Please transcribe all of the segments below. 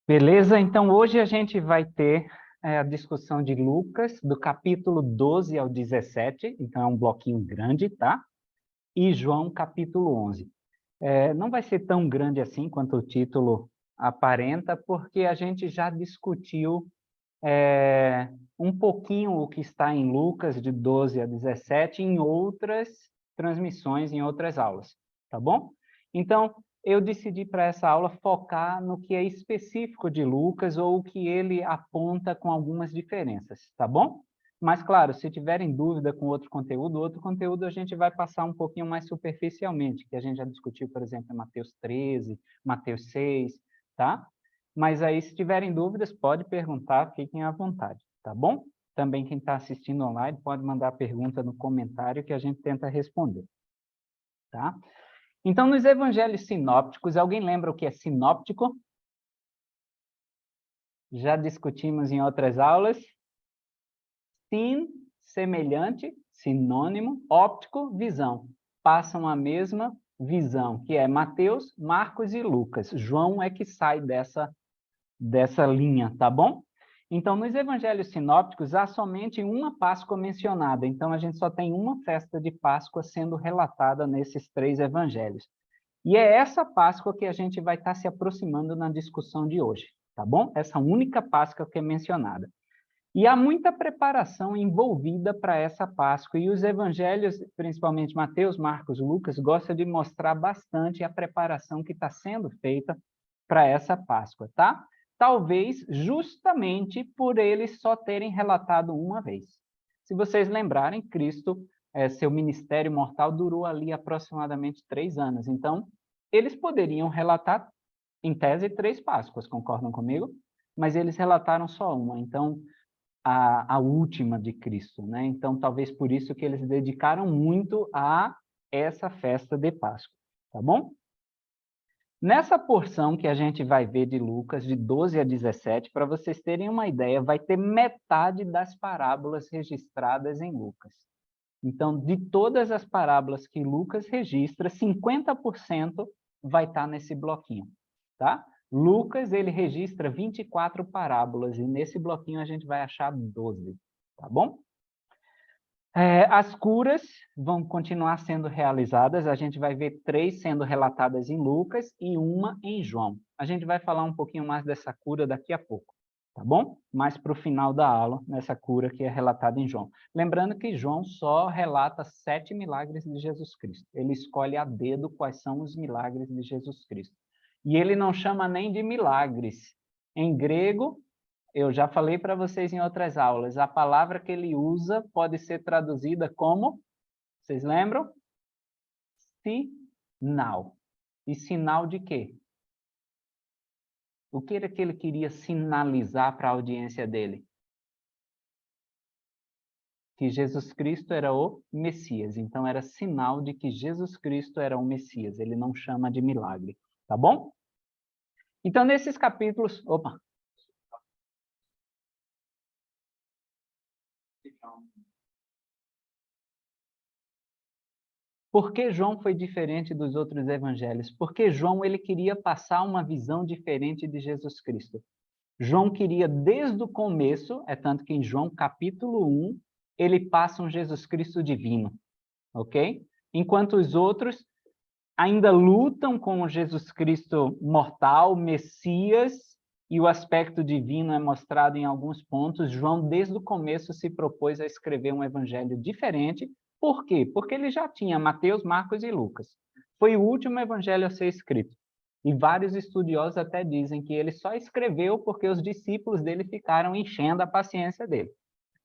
Beleza? Então, hoje a gente vai ter a discussão de Lucas, do capítulo 12 ao 17, então é um bloquinho grande, tá? E João, capítulo 11. Não vai ser tão grande assim quanto o título aparenta, porque a gente já discutiu um pouquinho o que está em Lucas, de 12 a 17, em outras transmissões, em outras aulas, tá bom? Então, eu decidi para essa aula focar no que é específico de Lucas ou o que ele aponta com algumas diferenças, tá bom? Mas, claro, se tiverem dúvida com outro conteúdo a gente vai passar um pouquinho mais superficialmente, que a gente já discutiu, por exemplo, em Mateus 13, Mateus 6, tá? Mas aí, se tiverem dúvidas, pode perguntar, fiquem à vontade, tá bom? Também quem está assistindo online pode mandar pergunta no comentário que a gente tenta responder, tá? Então, nos evangelhos sinópticos, alguém lembra o que é sinóptico? Já discutimos em outras aulas. Sin, semelhante, sinônimo, óptico, visão. Passam a mesma visão, que é Mateus, Marcos e Lucas. João é que sai dessa linha, tá bom? Então, nos evangelhos sinópticos, há somente uma Páscoa mencionada. Então, a gente só tem uma festa de Páscoa sendo relatada nesses três evangelhos. E é essa Páscoa que a gente vai estar se aproximando na discussão de hoje, tá bom? Essa única Páscoa que é mencionada. E há muita preparação envolvida para essa Páscoa, e os evangelhos, principalmente Mateus, Marcos, Lucas, gostam de mostrar bastante a preparação que está sendo feita para essa Páscoa, tá? Talvez justamente por eles só terem relatado uma vez. Se vocês lembrarem, Cristo, seu ministério mortal durou ali aproximadamente 3 anos. Então, eles poderiam relatar, em tese, 3 Páscoas, concordam comigo? Mas eles relataram só uma. Então, a última de Cristo, né? Então, talvez por isso que eles dedicaram muito a essa festa de Páscoa, tá bom? Nessa porção que a gente vai ver de Lucas, de 12 a 17, para vocês terem uma ideia, vai ter metade das parábolas registradas em Lucas. Então, de todas as parábolas que Lucas registra, 50% vai estar nesse bloquinho, tá? Lucas, ele registra 24 parábolas, e nesse bloquinho a gente vai achar 12, tá bom? As curas vão continuar sendo realizadas, a gente vai ver 3 sendo relatadas em Lucas e uma em João. A gente vai falar um pouquinho mais dessa cura daqui a pouco, tá bom? Mais para o final da aula, nessa cura que é relatada em João. Lembrando que João só relata 7 milagres de Jesus Cristo. Ele escolhe a dedo quais são os milagres de Jesus Cristo. E ele não chama nem de milagres. Em grego, eu já falei para vocês em outras aulas, a palavra que ele usa pode ser traduzida como, vocês lembram? Sinal. E sinal de quê? O que era que ele queria sinalizar para a audiência dele? Que Jesus Cristo era o Messias. Então, era sinal de que Jesus Cristo era o Messias. Ele não chama de milagre, tá bom? Então, nesses capítulos... Opa! Por que João foi diferente dos outros evangelhos? Porque João ele queria passar uma visão diferente de Jesus Cristo. João queria, desde o começo, é tanto que em João capítulo 1, ele passa um Jesus Cristo divino, ok? Enquanto os outros ainda lutam com o Jesus Cristo mortal, Messias, e o aspecto divino é mostrado em alguns pontos, João, desde o começo, se propôs a escrever um evangelho diferente. Por quê? Porque ele já tinha Mateus, Marcos e Lucas. Foi o último evangelho a ser escrito. E vários estudiosos até dizem que ele só escreveu porque os discípulos dele ficaram enchendo a paciência dele.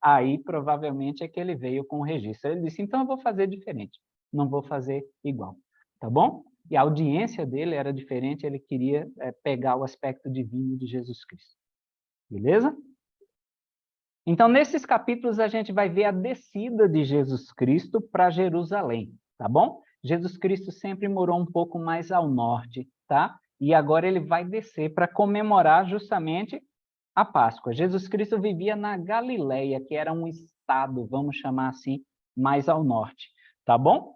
Aí, provavelmente, é que ele veio com o registro. Ele disse, então eu vou fazer diferente, não vou fazer igual, tá bom? E a audiência dele era diferente, ele queria pegar o aspecto divino de Jesus Cristo. Beleza? Então, nesses capítulos, a gente vai ver a descida de Jesus Cristo para Jerusalém, tá bom? Jesus Cristo sempre morou um pouco mais ao norte, tá? E agora ele vai descer para comemorar justamente a Páscoa. Jesus Cristo vivia na Galileia, que era um estado, vamos chamar assim, mais ao norte, tá bom?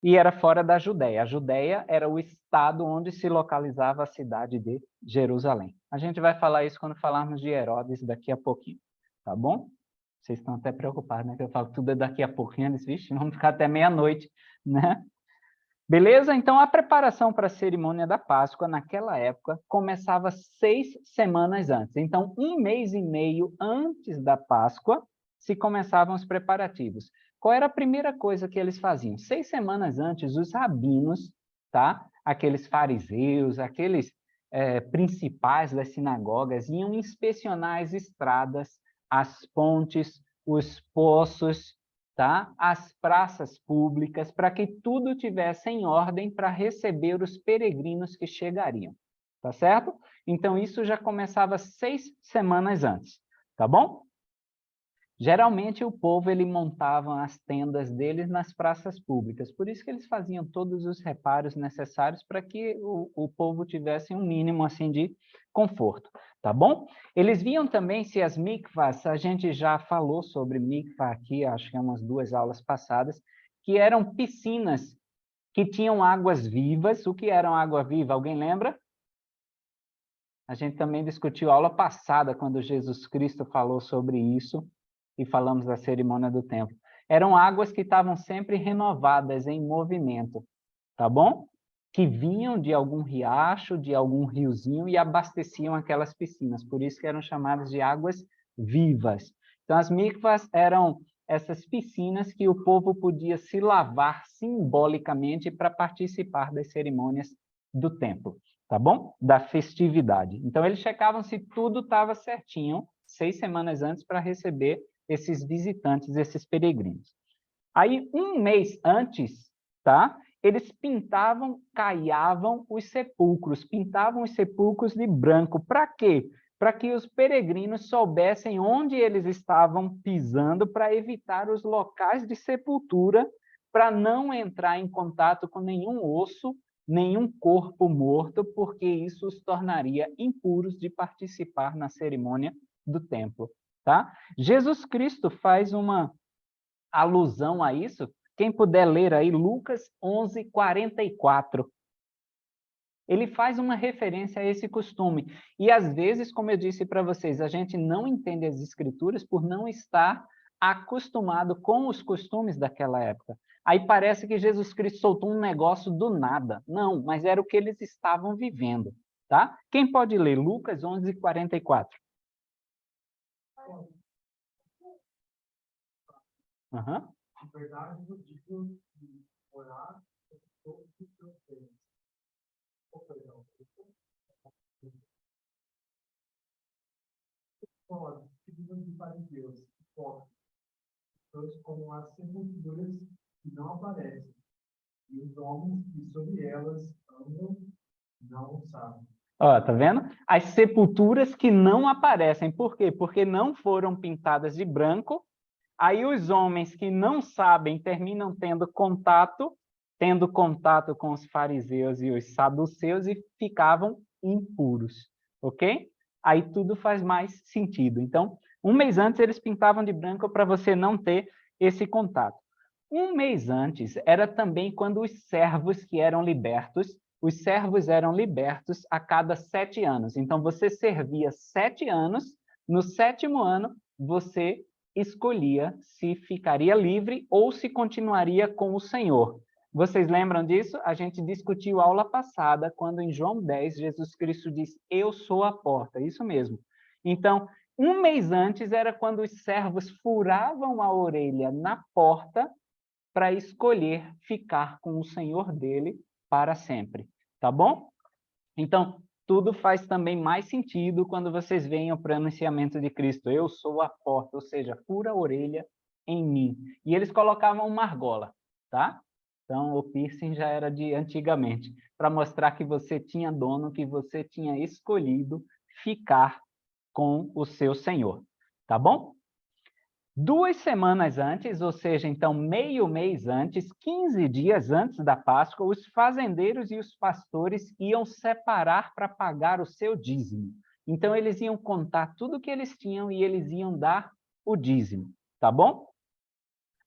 e era fora da Judéia. A Judéia era o estado onde se localizava a cidade de Jerusalém. A gente vai falar isso quando falarmos de Herodes daqui a pouquinho, tá bom? Vocês estão até preocupados, né? Que eu falo tudo é daqui a pouquinho, eles, vixe, vamos ficar até meia-noite, né? Beleza? Então, a preparação para a cerimônia da Páscoa, naquela época, começava 6 semanas antes. Então, 1 mês e meio antes da Páscoa, se começavam os preparativos. Qual era a primeira coisa que eles faziam? 6 semanas antes, os rabinos, tá? Aqueles fariseus, aqueles principais das sinagogas, iam inspecionar as estradas, as pontes, os poços, tá? As praças públicas, para que tudo tivesse em ordem para receber os peregrinos que chegariam, tá certo? Então, isso já começava 6 semanas antes, tá bom? Geralmente, o povo ele montava as tendas deles nas praças públicas, por isso que eles faziam todos os reparos necessários para que o povo tivesse um mínimo assim de conforto, tá bom? Eles viam também se as mikvahs, a gente já falou sobre mikvah aqui, acho que é umas 2 aulas passadas, que eram piscinas que tinham águas vivas. O que eram água viva? Alguém lembra? A gente também discutiu a aula passada, quando Jesus Cristo falou sobre isso, e falamos da cerimônia do templo. Eram águas que estavam sempre renovadas, em movimento, tá bom? Que vinham de algum riacho, de algum riozinho e abasteciam aquelas piscinas, por isso que eram chamadas de águas vivas. Então, as mikvahs eram essas piscinas que o povo podia se lavar simbolicamente para participar das cerimônias do templo, tá bom? Da festividade. Então, eles checavam se tudo estava certinho 6 semanas antes para receber esses visitantes, esses peregrinos. Aí, 1 mês antes, tá? Eles pintavam, caiavam os sepulcros, pintavam os sepulcros de branco. Para quê? Para que os peregrinos soubessem onde eles estavam pisando, para evitar os locais de sepultura, para não entrar em contato com nenhum osso, nenhum corpo morto, porque isso os tornaria impuros de participar na cerimônia do templo, tá? Jesus Cristo faz uma alusão a isso. Quem puder ler aí, Lucas 11:44. Ele faz uma referência a esse costume. E, às vezes, como eu disse para vocês, a gente não entende as Escrituras por não estar acostumado com os costumes daquela época. Aí parece que Jesus Cristo soltou um negócio do nada. Não, mas era o que eles estavam vivendo, tá? Quem pode ler Lucas 11:44? Uhum. De verdade, eu digo que orar por todos os seus bens. Pode, seguindo de fariseus, todos como as sepulturas que não aparecem, e os homens que sobre elas andam não sabem. Ó, tá vendo? As sepulturas que não aparecem. Por quê? Porque não foram pintadas de branco. Aí os homens que não sabem terminam tendo contato com os fariseus e os saduceus e ficavam impuros, ok? Aí tudo faz mais sentido. Então, 1 mês antes eles pintavam de branco para você não ter esse contato. 1 mês antes era também quando os servos que eram libertos, os servos eram libertos a cada 7 anos. Então, você servia 7 anos, no 7º ano, você escolhia se ficaria livre ou se continuaria com o Senhor. Vocês lembram disso? A gente discutiu a aula passada, quando em João 10, Jesus Cristo diz, eu sou a porta. Isso mesmo. Então, 1 mês antes era quando os servos furavam a orelha na porta para escolher ficar com o Senhor dele para sempre. Tá bom? Então, tudo faz também mais sentido quando vocês veem o pronunciamento de Cristo. Eu sou a porta, ou seja, fura a orelha em mim. E eles colocavam uma argola, tá? Então, o piercing já era de antigamente, para mostrar que você tinha dono, que você tinha escolhido ficar com o seu Senhor. Tá bom? 2 semanas antes, ou seja, então meio mês antes, 15 dias antes da Páscoa, os fazendeiros e os pastores iam separar para pagar o seu dízimo. Então, eles iam contar tudo que eles tinham e eles iam dar o dízimo, tá bom?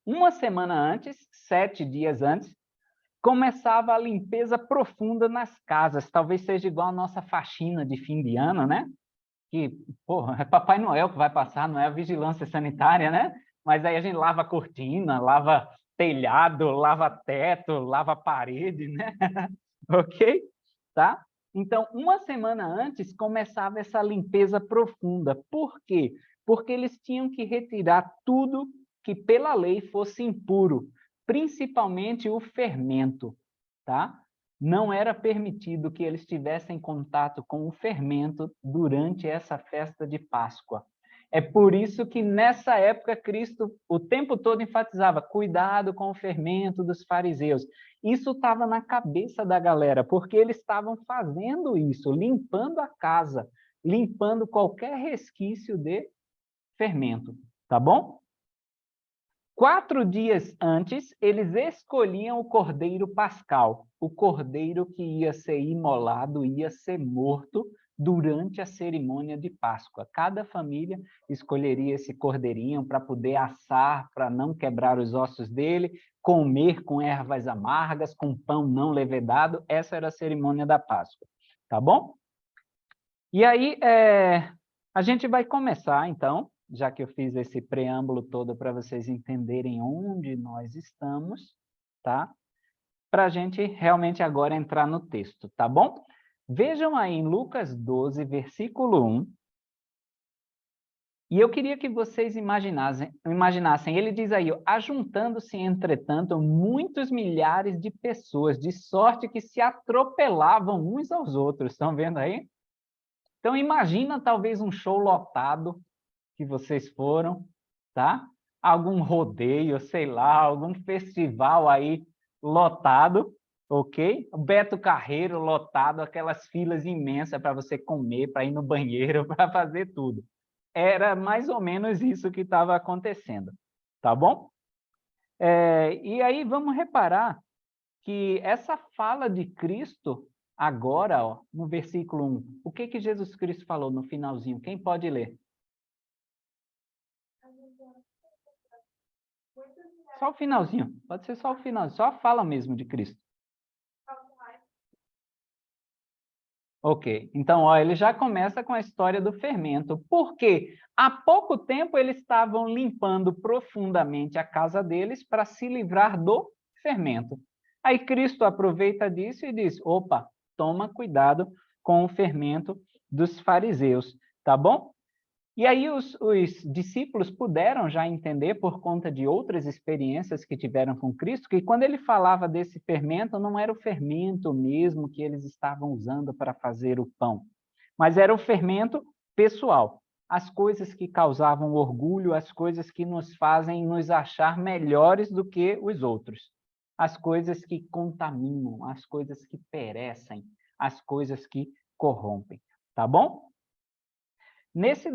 1 semana antes, 7 dias antes, começava a limpeza profunda nas casas. Talvez seja igual a nossa faxina de fim de ano, né? Que, porra, é Papai Noel que vai passar, não é a vigilância sanitária, né? Mas aí a gente lava a cortina, lava telhado, lava teto, lava parede, né? Ok? Tá? Então, uma semana antes começava essa limpeza profunda. Por quê? Porque eles tinham que retirar tudo que pela lei fosse impuro, principalmente o fermento, tá? Não era permitido que eles tivessem contato com o fermento durante essa festa de Páscoa. É por isso que nessa época Cristo o tempo todo enfatizava: cuidado com o fermento dos fariseus. Isso estava na cabeça da galera, porque eles estavam fazendo isso, limpando a casa, limpando qualquer resquício de fermento, tá bom? 4 dias antes, eles escolhiam o cordeiro pascal, o cordeiro que ia ser imolado, ia ser morto durante a cerimônia de Páscoa. Cada família escolheria esse cordeirinho para poder assar, para não quebrar os ossos dele, comer com ervas amargas, com pão não levedado. Essa era a cerimônia da Páscoa, tá bom? E aí, a gente vai começar, então, já que eu fiz esse preâmbulo todo para vocês entenderem onde nós estamos, tá? Para a gente realmente agora entrar no texto, tá bom? Vejam aí em Lucas 12, versículo 1. E eu queria que vocês imaginassem, ele diz aí: ajuntando-se, entretanto, muitos milhares de pessoas, de sorte que se atropelavam uns aos outros. Estão vendo aí? Então, imagina talvez um show lotado que vocês foram, tá? Algum rodeio, sei lá, algum festival aí lotado, ok? O Beto Carreiro lotado, aquelas filas imensas para você comer, para ir no banheiro, para fazer tudo. Era mais ou menos isso que estava acontecendo, tá bom? E aí vamos reparar que essa fala de Cristo, agora, ó, no versículo 1, o que Jesus Cristo falou no finalzinho? Quem pode ler? Só o finalzinho, pode ser só o final, só a fala mesmo de Cristo. Ok, então ó, ele já começa com a história do fermento, porque há pouco tempo eles estavam limpando profundamente a casa deles para se livrar do fermento. Aí Cristo aproveita disso e diz: opa, toma cuidado com o fermento dos fariseus, tá bom? E aí os discípulos puderam já entender, por conta de outras experiências que tiveram com Cristo, que quando ele falava desse fermento, não era o fermento mesmo que eles estavam usando para fazer o pão, mas era o fermento pessoal. As coisas que causavam orgulho, as coisas que nos fazem nos achar melhores do que os outros. As coisas que contaminam, as coisas que perecem, as coisas que corrompem. Tá bom? Nesse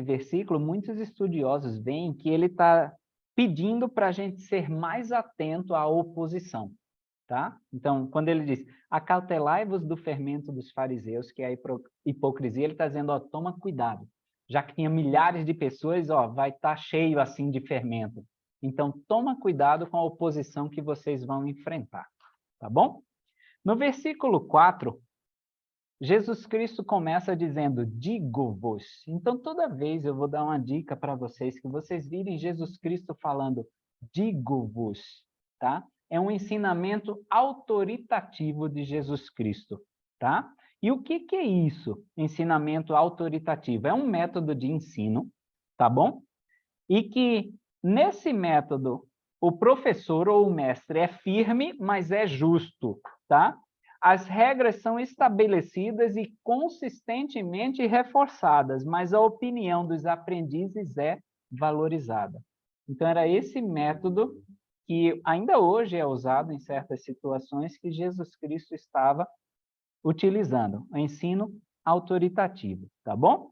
versículo, muitos estudiosos veem que ele está pedindo para a gente ser mais atento à oposição, tá? Então, quando ele diz: acautelai-vos do fermento dos fariseus, que é a hipocrisia, ele está dizendo: ó, toma cuidado, já que tinha milhares de pessoas, ó, vai estar cheio assim de fermento. Então, toma cuidado com a oposição que vocês vão enfrentar, tá bom? No versículo 4, Jesus Cristo começa dizendo: digo-vos. Então, toda vez eu vou dar uma dica para vocês, que vocês virem Jesus Cristo falando digo-vos, tá? É um ensinamento autoritativo de Jesus Cristo, tá? E o que é isso, ensinamento autoritativo? É um método de ensino, tá bom? E que, nesse método, o professor ou o mestre é firme, mas é justo, tá? As regras são estabelecidas e consistentemente reforçadas, mas a opinião dos aprendizes é valorizada. Então, era esse método que ainda hoje é usado em certas situações que Jesus Cristo estava utilizando, o ensino autoritativo, tá bom?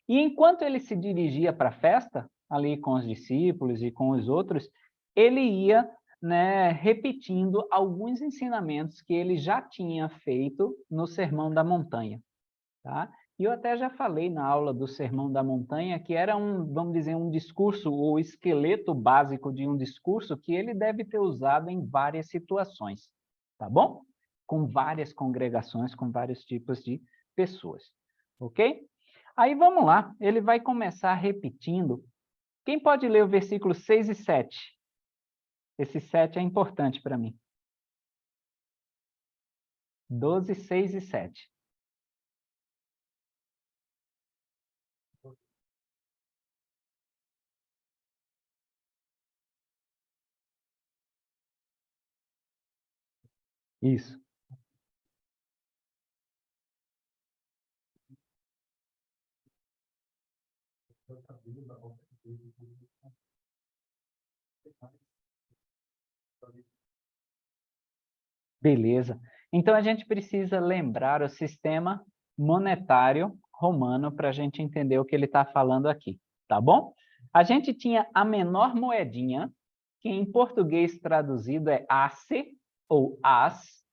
E enquanto ele se dirigia para a festa, ali com os discípulos e com os outros, ele ia, né, repetindo alguns ensinamentos que ele já tinha feito no Sermão da Montanha, tá? E eu até já falei na aula do Sermão da Montanha que era vamos dizer, um discurso, ou esqueleto básico de um discurso que ele deve ter usado em várias situações, tá bom? Com várias congregações, com vários tipos de pessoas, ok? Aí vamos lá, ele vai começar repetindo. Quem pode ler o versículo 6 e 7? Esse 7 é importante para mim. 12, 6 e 7. Isso. Beleza. Então, a gente precisa lembrar o sistema monetário romano para a gente entender o que ele está falando aqui, tá bom? A gente tinha a menor moedinha, que em português traduzido é ace, ou as,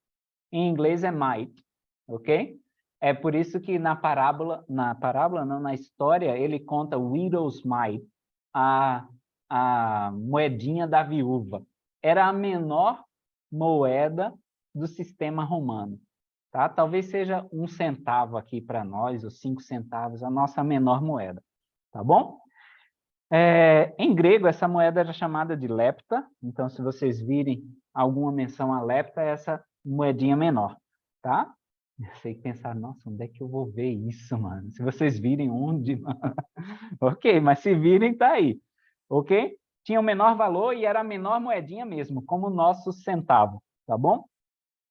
em inglês é mite, ok? É por isso que na parábola não, na história, ele conta widow's mite, a moedinha da viúva. Era a menor moeda do sistema romano, tá? Talvez seja 1 centavo aqui para nós, ou 5 centavos, a nossa menor moeda, tá bom? Em grego, essa moeda era chamada de lepta, então se vocês virem alguma menção a lepta, é essa moedinha menor, tá? Eu sei que pensar, nossa, onde é que eu vou ver isso, mano? Se vocês virem onde, mano? Ok, mas se virem, tá aí, ok? Tinha o menor valor e era a menor moedinha mesmo, como o nosso centavo, tá bom?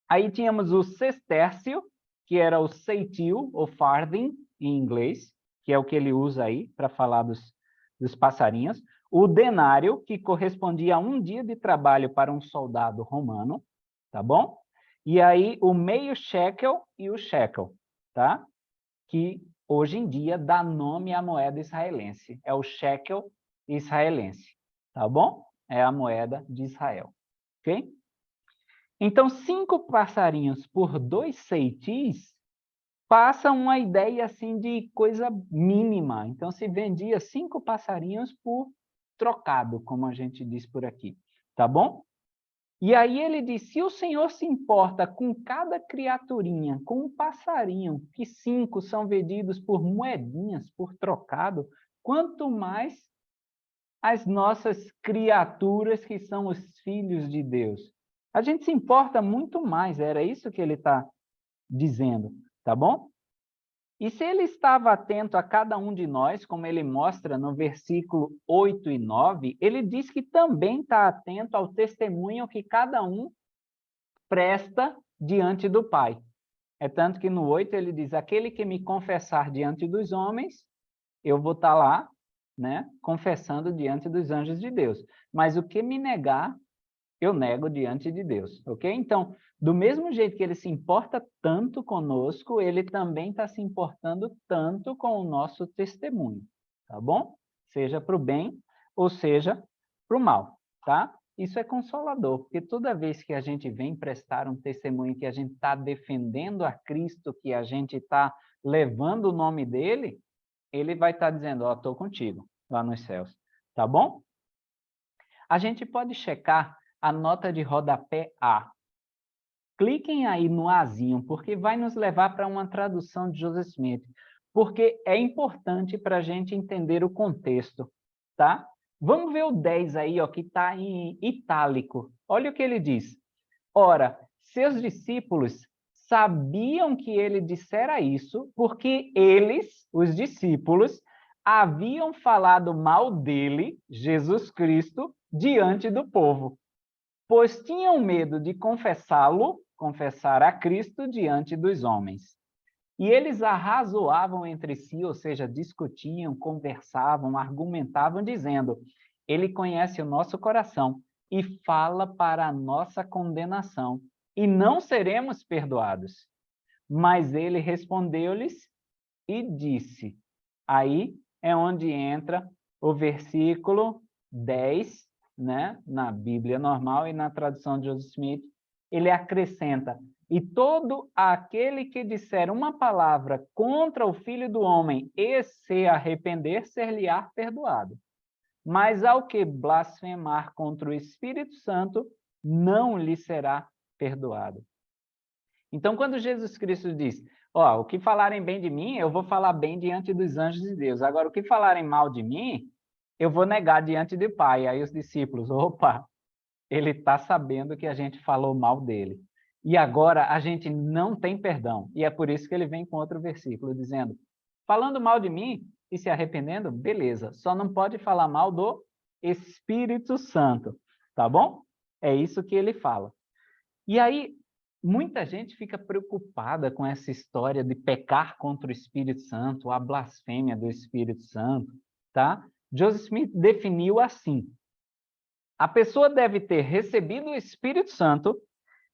Aí tínhamos o sestércio, que era o ceitil, ou farthing, em inglês, que é o que ele usa aí para falar dos passarinhos. O denário, que correspondia a um dia de trabalho para um soldado romano, tá bom? E aí o meio shekel e o shekel, tá? Que hoje em dia dá nome à moeda israelense. É o shekel israelense, tá bom? É a moeda de Israel, ok? Então, 5 passarinhos por 2 ceitis passa uma ideia assim de coisa mínima. Então, se vendia 5 passarinhos por trocado, como a gente diz por aqui, tá bom? E aí ele diz, se o Senhor se importa com cada criaturinha, com um passarinho, que 5 são vendidos por moedinhas, por trocado, quanto mais as nossas criaturas que são os filhos de Deus. A gente se importa muito mais, era isso que ele está dizendo, tá bom? E se ele estava atento a cada um de nós, como ele mostra no versículo 8 e 9, ele diz que também está atento ao testemunho que cada um presta diante do Pai. É tanto que no 8 ele diz, aquele que me confessar diante dos homens, eu vou estar lá, né, confessando diante dos anjos de Deus. Mas o que me negar, eu nego diante de Deus, ok? Então, do mesmo jeito que ele se importa tanto conosco, ele também está se importando tanto com o nosso testemunho, tá bom? Seja para o bem ou seja para o mal, tá? Isso é consolador, porque toda vez que a gente vem prestar um testemunho que a gente está defendendo a Cristo, que a gente está levando o nome dele, ele vai estar dizendo, ó, estou contigo lá nos céus, tá bom? A gente pode checar a nota de rodapé A. Cliquem aí no Azinho, porque vai nos levar para uma tradução de Joseph Smith, porque é importante para a gente entender o contexto, tá? Vamos ver o 10 aí, ó, que está em itálico. Olha o que ele diz. Ora, seus discípulos sabiam que ele dissera isso, porque eles, os discípulos, haviam falado mal dele, Jesus Cristo, diante do povo, pois tinham medo de confessá-lo, confessar a Cristo diante dos homens. E eles arrazoavam entre si, ou seja, discutiam, conversavam, argumentavam, dizendo, ele conhece o nosso coração e fala para a nossa condenação, e não seremos perdoados. Mas ele respondeu-lhes e disse, aí é onde entra o versículo 10, né, na Bíblia normal e na tradução de Joseph Smith, ele acrescenta, E todo aquele que disser uma palavra contra o Filho do Homem e se arrepender, ser-lhe-á perdoado. Mas ao que blasfemar contra o Espírito Santo, não lhe será perdoado. Então, quando Jesus Cristo diz, ó, o que falarem bem de mim, eu vou falar bem diante dos anjos de Deus. Agora, o que falarem mal de mim, eu vou negar diante do Pai. Aí os discípulos, opa, ele está sabendo que a gente falou mal dele. E agora a gente não tem perdão. E é por isso que ele vem com outro versículo, dizendo, falando mal de mim e se arrependendo, beleza. Só não pode falar mal do Espírito Santo, tá bom? É isso que ele fala. E aí, muita gente fica preocupada com essa história de pecar contra o Espírito Santo, a blasfêmia do Espírito Santo, tá? Joseph Smith definiu assim: a pessoa deve ter recebido o Espírito Santo,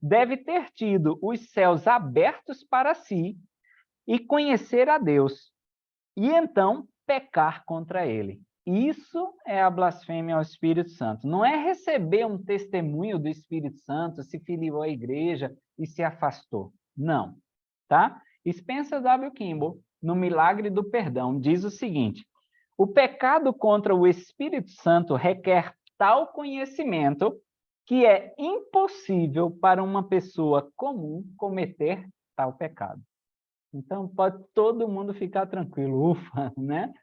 deve ter tido os céus abertos para si e conhecer a Deus, e então pecar contra ele. Isso é a blasfêmia ao Espírito Santo. Não é receber um testemunho do Espírito Santo, se filiou à igreja e se afastou. Não, tá? Spencer W. Kimball, no Milagre do Perdão, diz o seguinte: o pecado contra o Espírito Santo requer tal conhecimento que é impossível para uma pessoa comum cometer tal pecado. Então, pode todo mundo ficar tranquilo, ufa, né?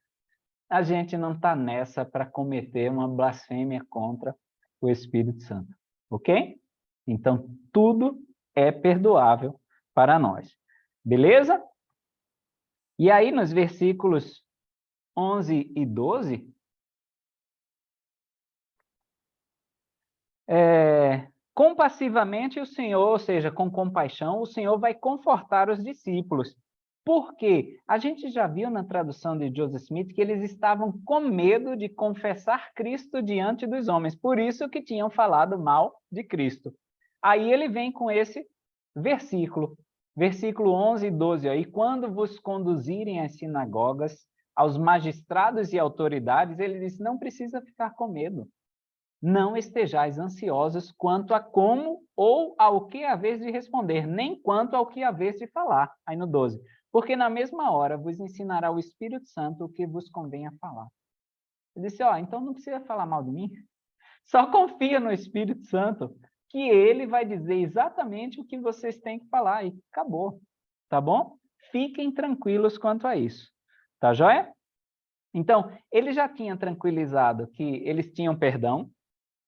A gente não está nessa para cometer uma blasfêmia contra o Espírito Santo, ok? Então, tudo é perdoável para nós, beleza? E aí, nos versículos 11 e 12, compassivamente o Senhor, ou seja, com compaixão, o Senhor vai confortar os discípulos. Porque a gente já viu na tradução de Joseph Smith que eles estavam com medo de confessar Cristo diante dos homens, por isso que tinham falado mal de Cristo. Aí ele vem com esse versículo 11 e 12, aí, quando vos conduzirem às sinagogas, aos magistrados e autoridades, ele diz, não precisa ficar com medo. Não estejais ansiosos quanto a como ou ao que haveis de responder, nem quanto ao que haveis de falar. Aí no 12. Porque na mesma hora vos ensinará o Espírito Santo o que vos convém a falar. Ele disse, ó, então não precisa falar mal de mim. Só confia no Espírito Santo, que ele vai dizer exatamente o que vocês têm que falar. E acabou. Tá bom? Fiquem tranquilos quanto a isso. Tá joia? Então, ele já tinha tranquilizado que eles tinham perdão,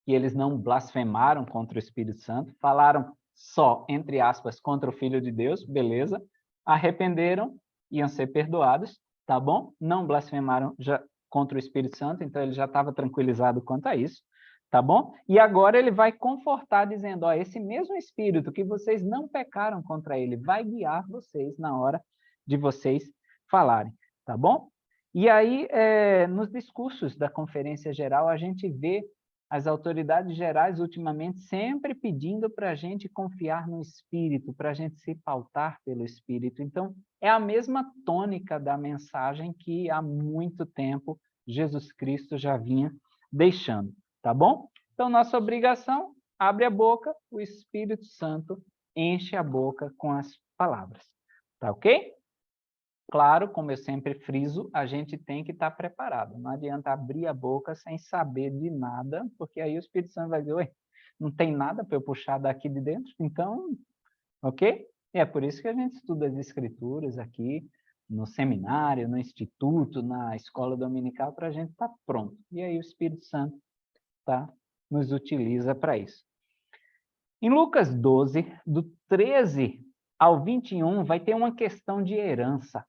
que eles não blasfemaram contra o Espírito Santo, falaram só, entre aspas, contra o Filho de Deus, beleza, arrependeram, iam ser perdoados, tá bom? Não blasfemaram contra o Espírito Santo, então ele já estava tranquilizado quanto a isso, tá bom? E agora ele vai confortar dizendo, ó, esse mesmo Espírito que vocês não pecaram contra ele, vai guiar vocês na hora de vocês falarem, tá bom? E aí, nos discursos da Conferência Geral, a gente vê as autoridades gerais, ultimamente, sempre pedindo para a gente confiar no Espírito, para a gente se pautar pelo Espírito. Então, é a mesma tônica da mensagem que há muito tempo Jesus Cristo já vinha deixando, tá bom? Então, nossa obrigação, abre a boca, o Espírito Santo enche a boca com as palavras, tá ok? Claro, como eu sempre friso, a gente tem que estar preparado. Não adianta abrir a boca sem saber de nada, porque aí o Espírito Santo vai dizer, ué, não tem nada para eu puxar daqui de dentro? Então, ok? E é por isso que a gente estuda as Escrituras aqui, no seminário, no instituto, na escola dominical, para a gente estar pronto. E aí o Espírito Santo nos utiliza para isso. Em Lucas 12, do 13 ao 21, vai ter uma questão de herança.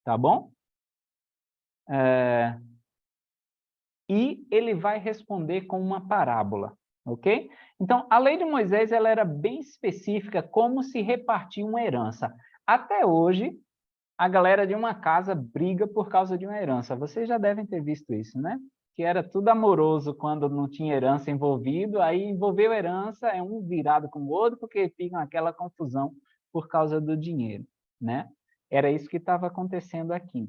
Tá bom? E ele vai responder com uma parábola, ok? Então, a lei de Moisés ela era bem específica como se repartia uma herança. Até hoje, a galera de uma casa briga por causa de uma herança. Vocês já devem ter visto isso, né? Que era tudo amoroso quando não tinha herança envolvido, aí envolveu herança, é um virado com o outro, porque fica aquela confusão por causa do dinheiro, né? Era isso que estava acontecendo aqui.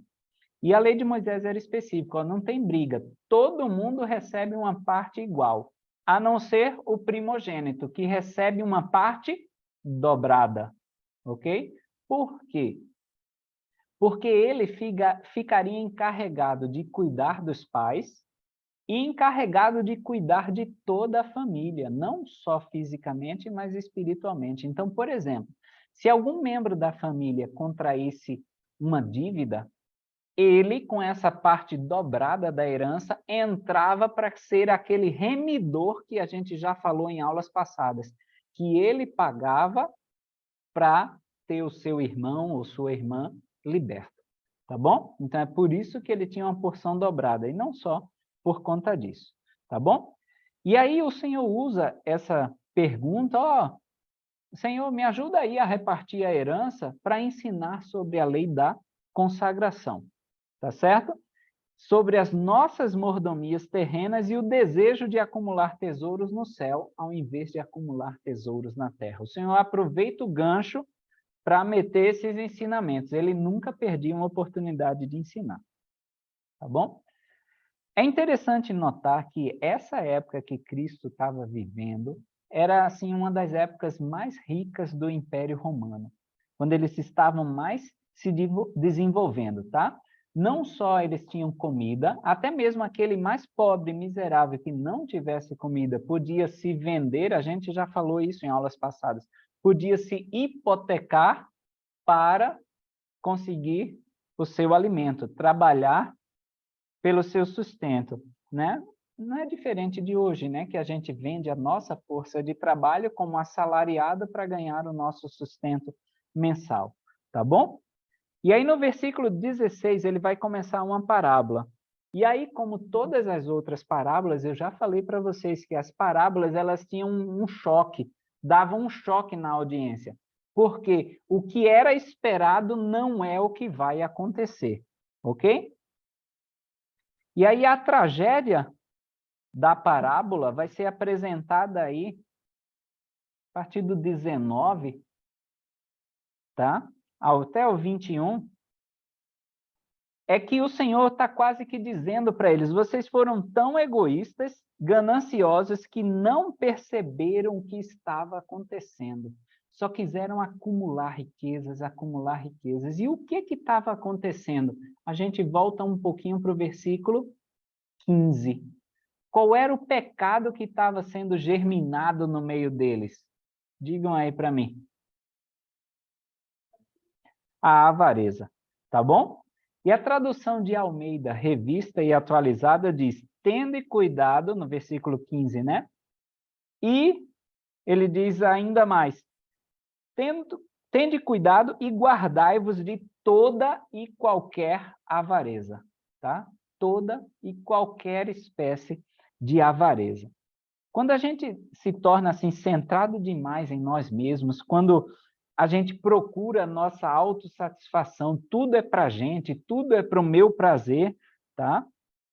E a lei de Moisés era específica, ó, não tem briga, todo mundo recebe uma parte igual, a não ser o primogênito, que recebe uma parte dobrada, ok? Por quê? Porque ele ficaria encarregado de cuidar dos pais e encarregado de cuidar de toda a família, não só fisicamente, mas espiritualmente. Então, por exemplo, se algum membro da família contraísse uma dívida, ele, com essa parte dobrada da herança, entrava para ser aquele remidor que a gente já falou em aulas passadas, que ele pagava para ter o seu irmão ou sua irmã liberto, tá bom? Então, é por isso que ele tinha uma porção dobrada, e não só por conta disso, tá bom? E aí o Senhor usa essa pergunta, ó, Senhor, me ajuda aí a repartir a herança para ensinar sobre a lei da consagração, tá certo? Sobre as nossas mordomias terrenas e o desejo de acumular tesouros no céu, ao invés de acumular tesouros na terra. O Senhor aproveita o gancho para meter esses ensinamentos. Ele nunca perdia uma oportunidade de ensinar, tá bom? É interessante notar que essa época que Cristo estava vivendo era, assim, uma das épocas mais ricas do Império Romano, quando eles estavam mais se desenvolvendo, tá? Não só eles tinham comida, até mesmo aquele mais pobre, miserável, que não tivesse comida, podia se vender, a gente já falou isso em aulas passadas, podia se hipotecar para conseguir o seu alimento, trabalhar pelo seu sustento, né? Não é diferente de hoje, né? Que a gente vende a nossa força de trabalho como assalariado para ganhar o nosso sustento mensal, tá bom? E aí no versículo 16 ele vai começar uma parábola. E aí, como todas as outras parábolas, eu já falei para vocês que as parábolas elas tinham um choque, davam um choque na audiência, porque o que era esperado não é o que vai acontecer, ok? E aí a tragédia da parábola vai ser apresentada aí a partir do 19, tá? Até o 21, é que o Senhor está quase que dizendo para eles, vocês foram tão egoístas, gananciosos, que não perceberam o que estava acontecendo. Só quiseram acumular riquezas, acumular riquezas. E o que estava acontecendo? A gente volta um pouquinho para o versículo 15. Qual era o pecado que estava sendo germinado no meio deles? Digam aí para mim. A avareza, tá bom? E a tradução de Almeida, revista e atualizada, diz, tende cuidado, no versículo 15, né? E ele diz ainda mais, tende cuidado e guardai-vos de toda e qualquer avareza, tá? Toda e qualquer espécie de avareza. Quando a gente se torna assim centrado demais em nós mesmos, quando a gente procura a nossa autossatisfação, tudo é para a gente, tudo é para o meu prazer, tá?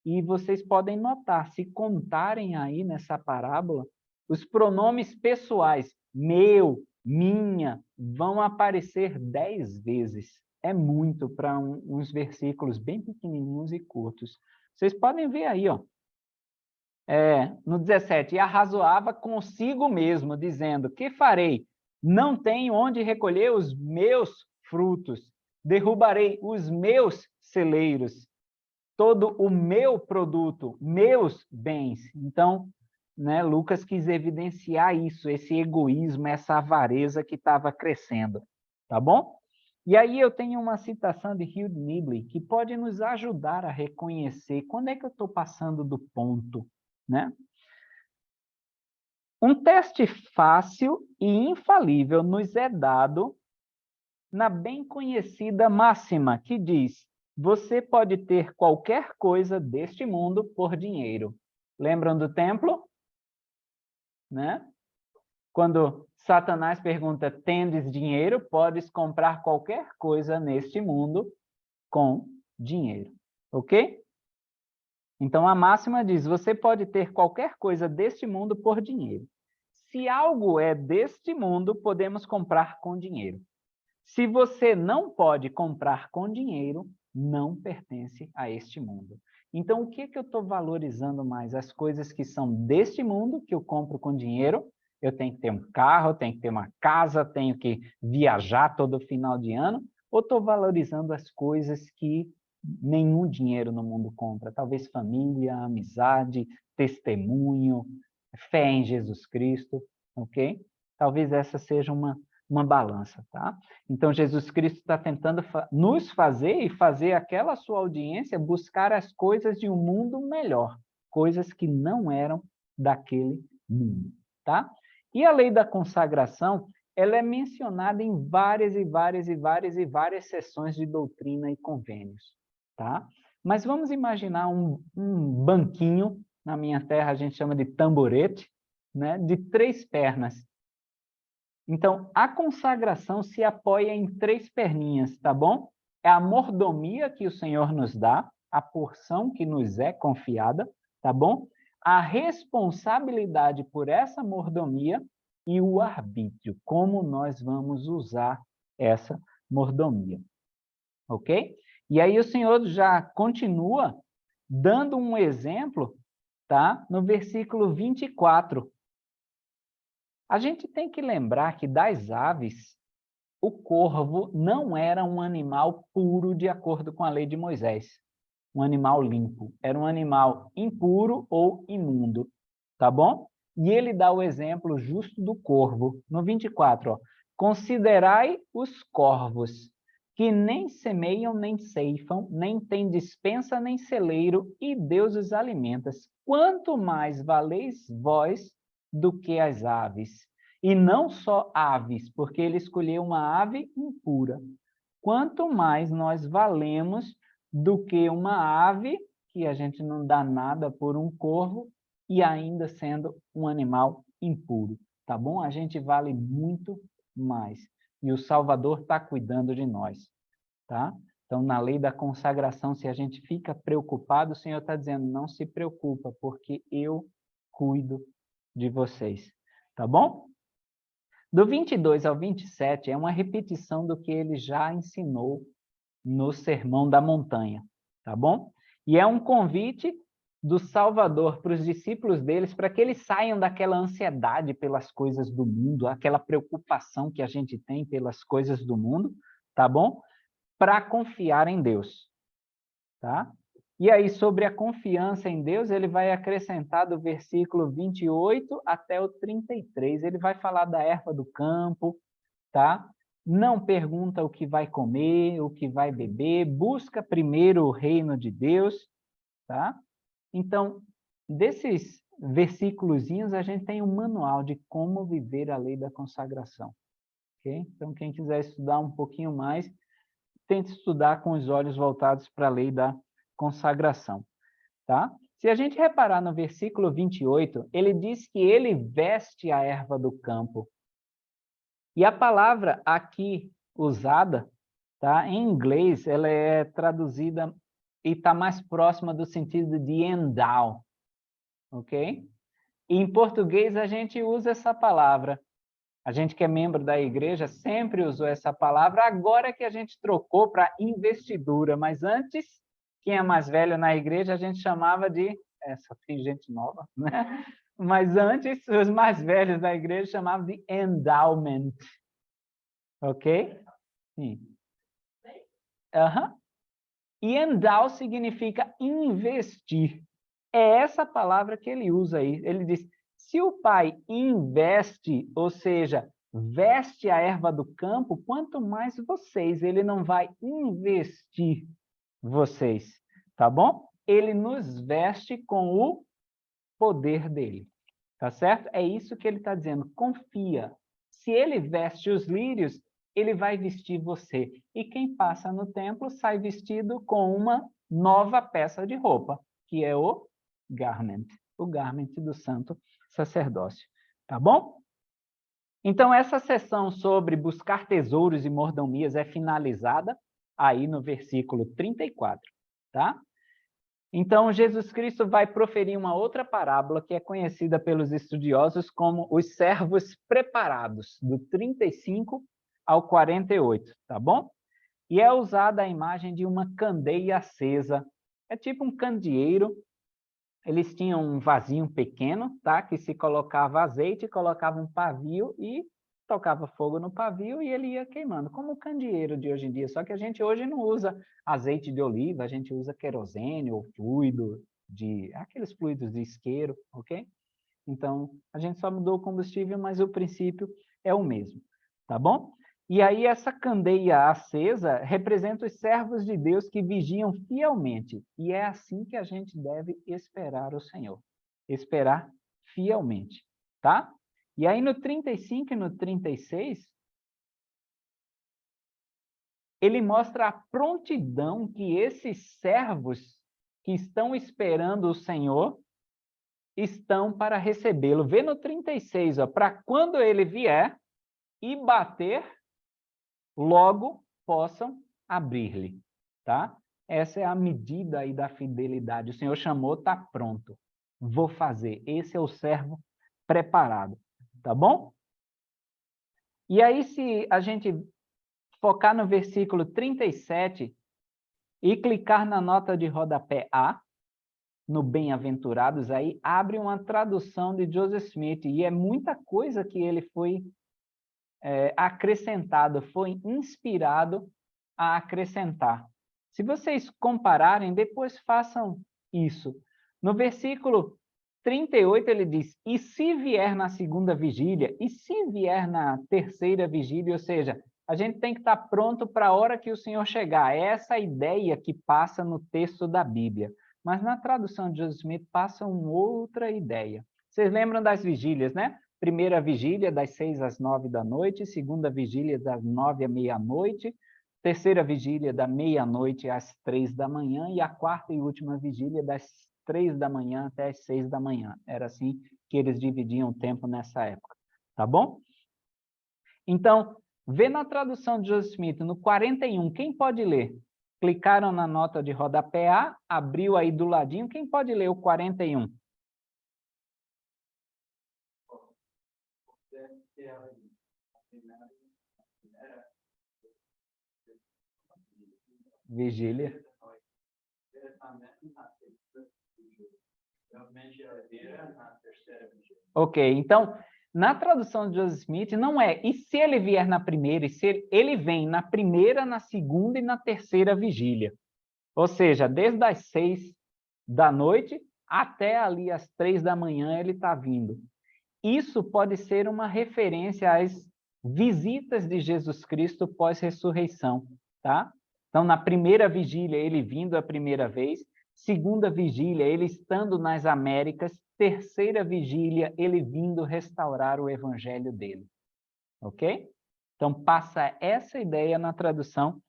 E vocês podem notar, se contarem aí nessa parábola, os pronomes pessoais, meu, minha, vão aparecer 10 vezes. É muito para uns versículos bem pequenininhos e curtos. Vocês podem ver aí, ó. No 17, e arrazoava consigo mesmo, dizendo, que farei? Não tenho onde recolher os meus frutos, derrubarei os meus celeiros, todo o meu produto, meus bens. Então, né, Lucas quis evidenciar isso, esse egoísmo, essa avareza que estava crescendo, tá bom? E aí eu tenho uma citação de Hugh Nibley que pode nos ajudar a reconhecer quando é que eu estou passando do ponto, né? Um teste fácil e infalível nos é dado na bem conhecida máxima que diz: você pode ter qualquer coisa deste mundo por dinheiro. Lembram do templo? Né? Quando Satanás pergunta: tendes dinheiro? Podes comprar qualquer coisa neste mundo com dinheiro. Ok? Então a máxima diz: você pode ter qualquer coisa deste mundo por dinheiro. Se algo é deste mundo, podemos comprar com dinheiro. Se você não pode comprar com dinheiro, não pertence a este mundo. Então, o que eu estou valorizando mais? As coisas que são deste mundo, que eu compro com dinheiro, Eu tenho que ter um carro, eu tenho que ter uma casa, tenho que viajar todo final de ano, ou estou valorizando as coisas que nenhum dinheiro no mundo compra? Talvez família, amizade, testemunho, fé em Jesus Cristo, ok? Talvez essa seja uma balança, tá? Então, Jesus Cristo está tentando nos fazer e fazer aquela sua audiência buscar as coisas de um mundo melhor, coisas que não eram daquele mundo, tá? E a lei da consagração, ela é mencionada em várias sessões de doutrina e convênios, tá? Mas vamos imaginar um banquinho, na minha terra a gente chama de tamborete, né, de 3 pernas. Então, a consagração se apoia em 3 perninhas, tá bom? É a mordomia que o Senhor nos dá, a porção que nos é confiada, tá bom? A responsabilidade por essa mordomia e o arbítrio, como nós vamos usar essa mordomia, ok? E aí o Senhor já continua dando um exemplo, tá? No versículo 24. A gente tem que lembrar que das aves, o corvo não era um animal puro de acordo com a lei de Moisés, um animal limpo, era um animal impuro ou imundo, tá bom? E ele dá o exemplo justo do corvo, no 24, ó. Considerai os corvos, que nem semeiam, nem ceifam, nem têm despensa, nem celeiro, e Deus os alimenta. Quanto mais valeis vós do que as aves? E não só aves, porque ele escolheu uma ave impura. Quanto mais nós valemos do que uma ave, que a gente não dá nada por um corvo, e ainda sendo um animal impuro, tá bom? A gente vale muito mais. E o Salvador está cuidando de nós, tá? Então, na lei da consagração, se a gente fica preocupado, o Senhor está dizendo, não se preocupa, porque eu cuido de vocês, tá bom? Do 22 ao 27 é uma repetição do que ele já ensinou no Sermão da Montanha, tá bom? E é um convite do Salvador para os discípulos deles, para que eles saiam daquela ansiedade pelas coisas do mundo, aquela preocupação que a gente tem pelas coisas do mundo, tá bom? Para confiar em Deus, tá? E aí, sobre a confiança em Deus, ele vai acrescentar do versículo 28 até o 33. Ele vai falar da erva do campo, tá? Não pergunta o que vai comer, o que vai beber, busca primeiro o reino de Deus, tá? Então, desses versículozinhos, a gente tem um manual de como viver a lei da consagração, ok? Então, quem quiser estudar um pouquinho mais, tente estudar com os olhos voltados para a lei da consagração, tá? Se a gente reparar no versículo 28, ele diz que ele veste a erva do campo. E a palavra aqui usada, tá? Em inglês, ela é traduzida e está mais próxima do sentido de endow, ok? E em português, a gente usa essa palavra. A gente que é membro da igreja sempre usou essa palavra, agora que a gente trocou para investidura, mas antes, quem é mais velho na igreja, a gente chamava de... Só tem gente nova, né? Mas antes, os mais velhos da igreja chamavam de endowment, ok? Sim. Uhum. E endow significa investir. É essa palavra que ele usa aí. Ele diz, se o pai investe, ou seja, veste a erva do campo, quanto mais vocês, ele não vai investir vocês, tá bom? Ele nos veste com o poder dele, tá certo? É isso que ele está dizendo, confia. Se ele veste os lírios, ele vai vestir você. E quem passa no templo sai vestido com uma nova peça de roupa, que é o garment do santo sacerdócio, tá bom? Então, essa sessão sobre buscar tesouros e mordomias é finalizada aí no versículo 34, tá? Então, Jesus Cristo vai proferir uma outra parábola que é conhecida pelos estudiosos como os servos preparados, do 35 ao 48, tá bom? E é usada a imagem de uma candeia acesa. É tipo um candeeiro eles tinham um vasinho pequeno, tá? Que se colocava azeite, colocava um pavio e tocava fogo no pavio e ele ia queimando, como o candeeiro de hoje em dia. Só que a gente hoje não usa azeite de oliva, a gente usa querosene ou fluido aqueles fluidos de isqueiro, ok? Então, a gente só mudou o combustível, mas o princípio é o mesmo, tá bom? E aí essa candeia acesa representa os servos de Deus que vigiam fielmente. E é assim que a gente deve esperar o Senhor. Esperar fielmente, tá? E aí no 35 e no 36, ele mostra a prontidão que esses servos que estão esperando o Senhor estão para recebê-lo. Vê no 36, para quando ele vier e bater, logo possam abrir-lhe, tá? Essa é a medida aí da fidelidade. O Senhor chamou, está pronto. Vou fazer. Esse é o servo preparado, tá bom? E aí, se a gente focar no versículo 37 e clicar na nota de rodapé A, no Bem-aventurados, aí abre uma tradução de Joseph Smith, e é muita coisa que ele foi acrescentado, foi inspirado a acrescentar. Se vocês compararem, depois façam isso. No versículo 38 ele diz, e se vier na segunda vigília, e se vier na terceira vigília, ou seja, a gente tem que estar pronto para a hora que o Senhor chegar. É essa ideia que passa no texto da Bíblia. Mas na tradução de Joseph Smith passa uma outra ideia. Vocês lembram das vigílias, né? Primeira vigília, das 6 às 9 da noite, segunda vigília, das 9 à meia-noite, terceira vigília, da meia-noite às 3 da manhã, e a quarta e última vigília, das 3 da manhã até as 6 da manhã. Era assim que eles dividiam o tempo nessa época, tá bom? Então, vê na tradução de Joseph Smith, no 41, quem pode ler? Clicaram na nota de rodapé A, abriu aí do ladinho, quem pode ler o 41? Vigília. Ok, então, na tradução de Joseph Smith, não é, e se ele vier na primeira, e se ele vem na primeira, na segunda e na terceira vigília. Ou seja, desde as 6 da noite até ali às 3 da manhã ele está vindo. Isso pode ser uma referência às visitas de Jesus Cristo pós-ressurreição, tá? Então, na primeira vigília, ele vindo a primeira vez, segunda vigília, ele estando nas Américas, terceira vigília, ele vindo restaurar o evangelho dele, ok? Então, passa essa ideia na tradução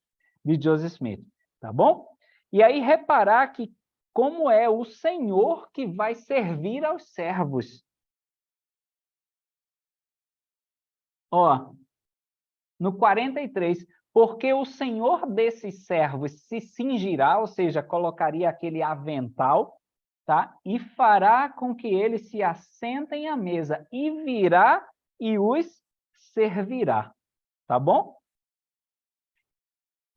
de Joseph Smith, tá bom? E aí, reparar que como é o Senhor que vai servir aos servos. Ó, no 43, porque o senhor desses servos se cingirá, ou seja, colocaria aquele avental, tá? E fará com que eles se assentem à mesa, e virá e os servirá, tá bom?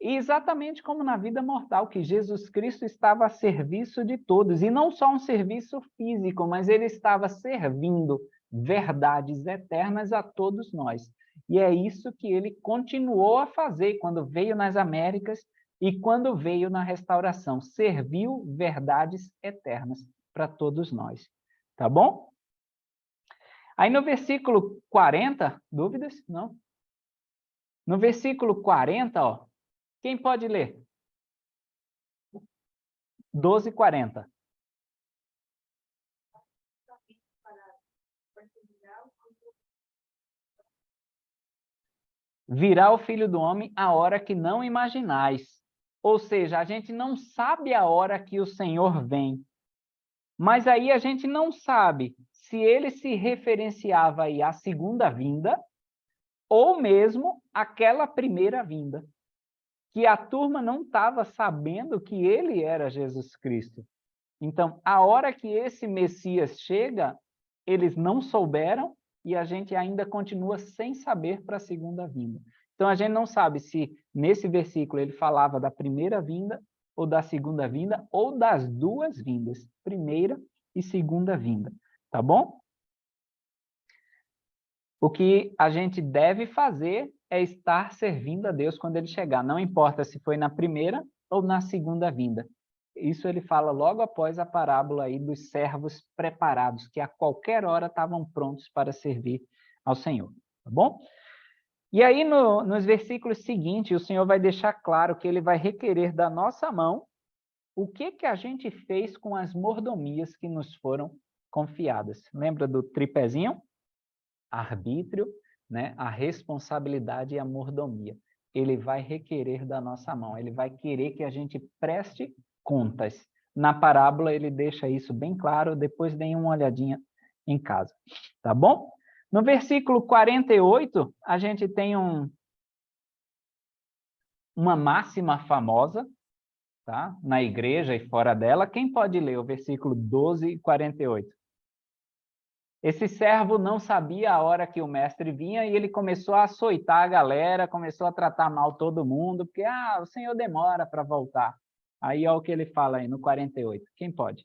E exatamente como na vida mortal, que Jesus Cristo estava a serviço de todos, e não só um serviço físico, mas ele estava servindo verdades eternas a todos nós. E é isso que ele continuou a fazer quando veio nas Américas e quando veio na restauração. Serviu verdades eternas para todos nós. Tá bom? Aí no versículo 40, dúvidas? Não? No versículo 40, ó, quem pode ler? 12:40. Virá o Filho do Homem a hora que não imaginais. Ou seja, a gente não sabe a hora que o Senhor vem. Mas aí a gente não sabe se ele se referenciava aí à segunda vinda ou mesmo àquela primeira vinda. Que a turma não estava sabendo que ele era Jesus Cristo. Então, a hora que esse Messias chega, eles não souberam e a gente ainda continua sem saber para a segunda vinda. Então, a gente não sabe se nesse versículo ele falava da primeira vinda ou da segunda vinda ou das duas vindas, primeira e segunda vinda, tá bom? O que a gente deve fazer é estar servindo a Deus quando ele chegar, não importa se foi na primeira ou na segunda vinda. Isso ele fala logo após a parábola aí dos servos preparados, que a qualquer hora estavam prontos para servir ao Senhor, tá bom? E aí, nos versículos seguintes, o Senhor vai deixar claro que ele vai requerer da nossa mão o que a gente fez com as mordomias que nos foram confiadas. Lembra do tripézinho? Arbítrio, né? A responsabilidade e a mordomia. Ele vai requerer da nossa mão, ele vai querer que a gente preste contas. Na parábola, ele deixa isso bem claro, depois deem uma olhadinha em casa, tá bom? No versículo 48, a gente tem uma máxima famosa, tá? Na igreja e fora dela. Quem pode ler o versículo 12 e 48? Esse servo não sabia a hora que o mestre vinha e ele começou a açoitar a galera, começou a tratar mal todo mundo, porque o Senhor demora para voltar. Aí é o que ele fala aí no 48. Quem pode?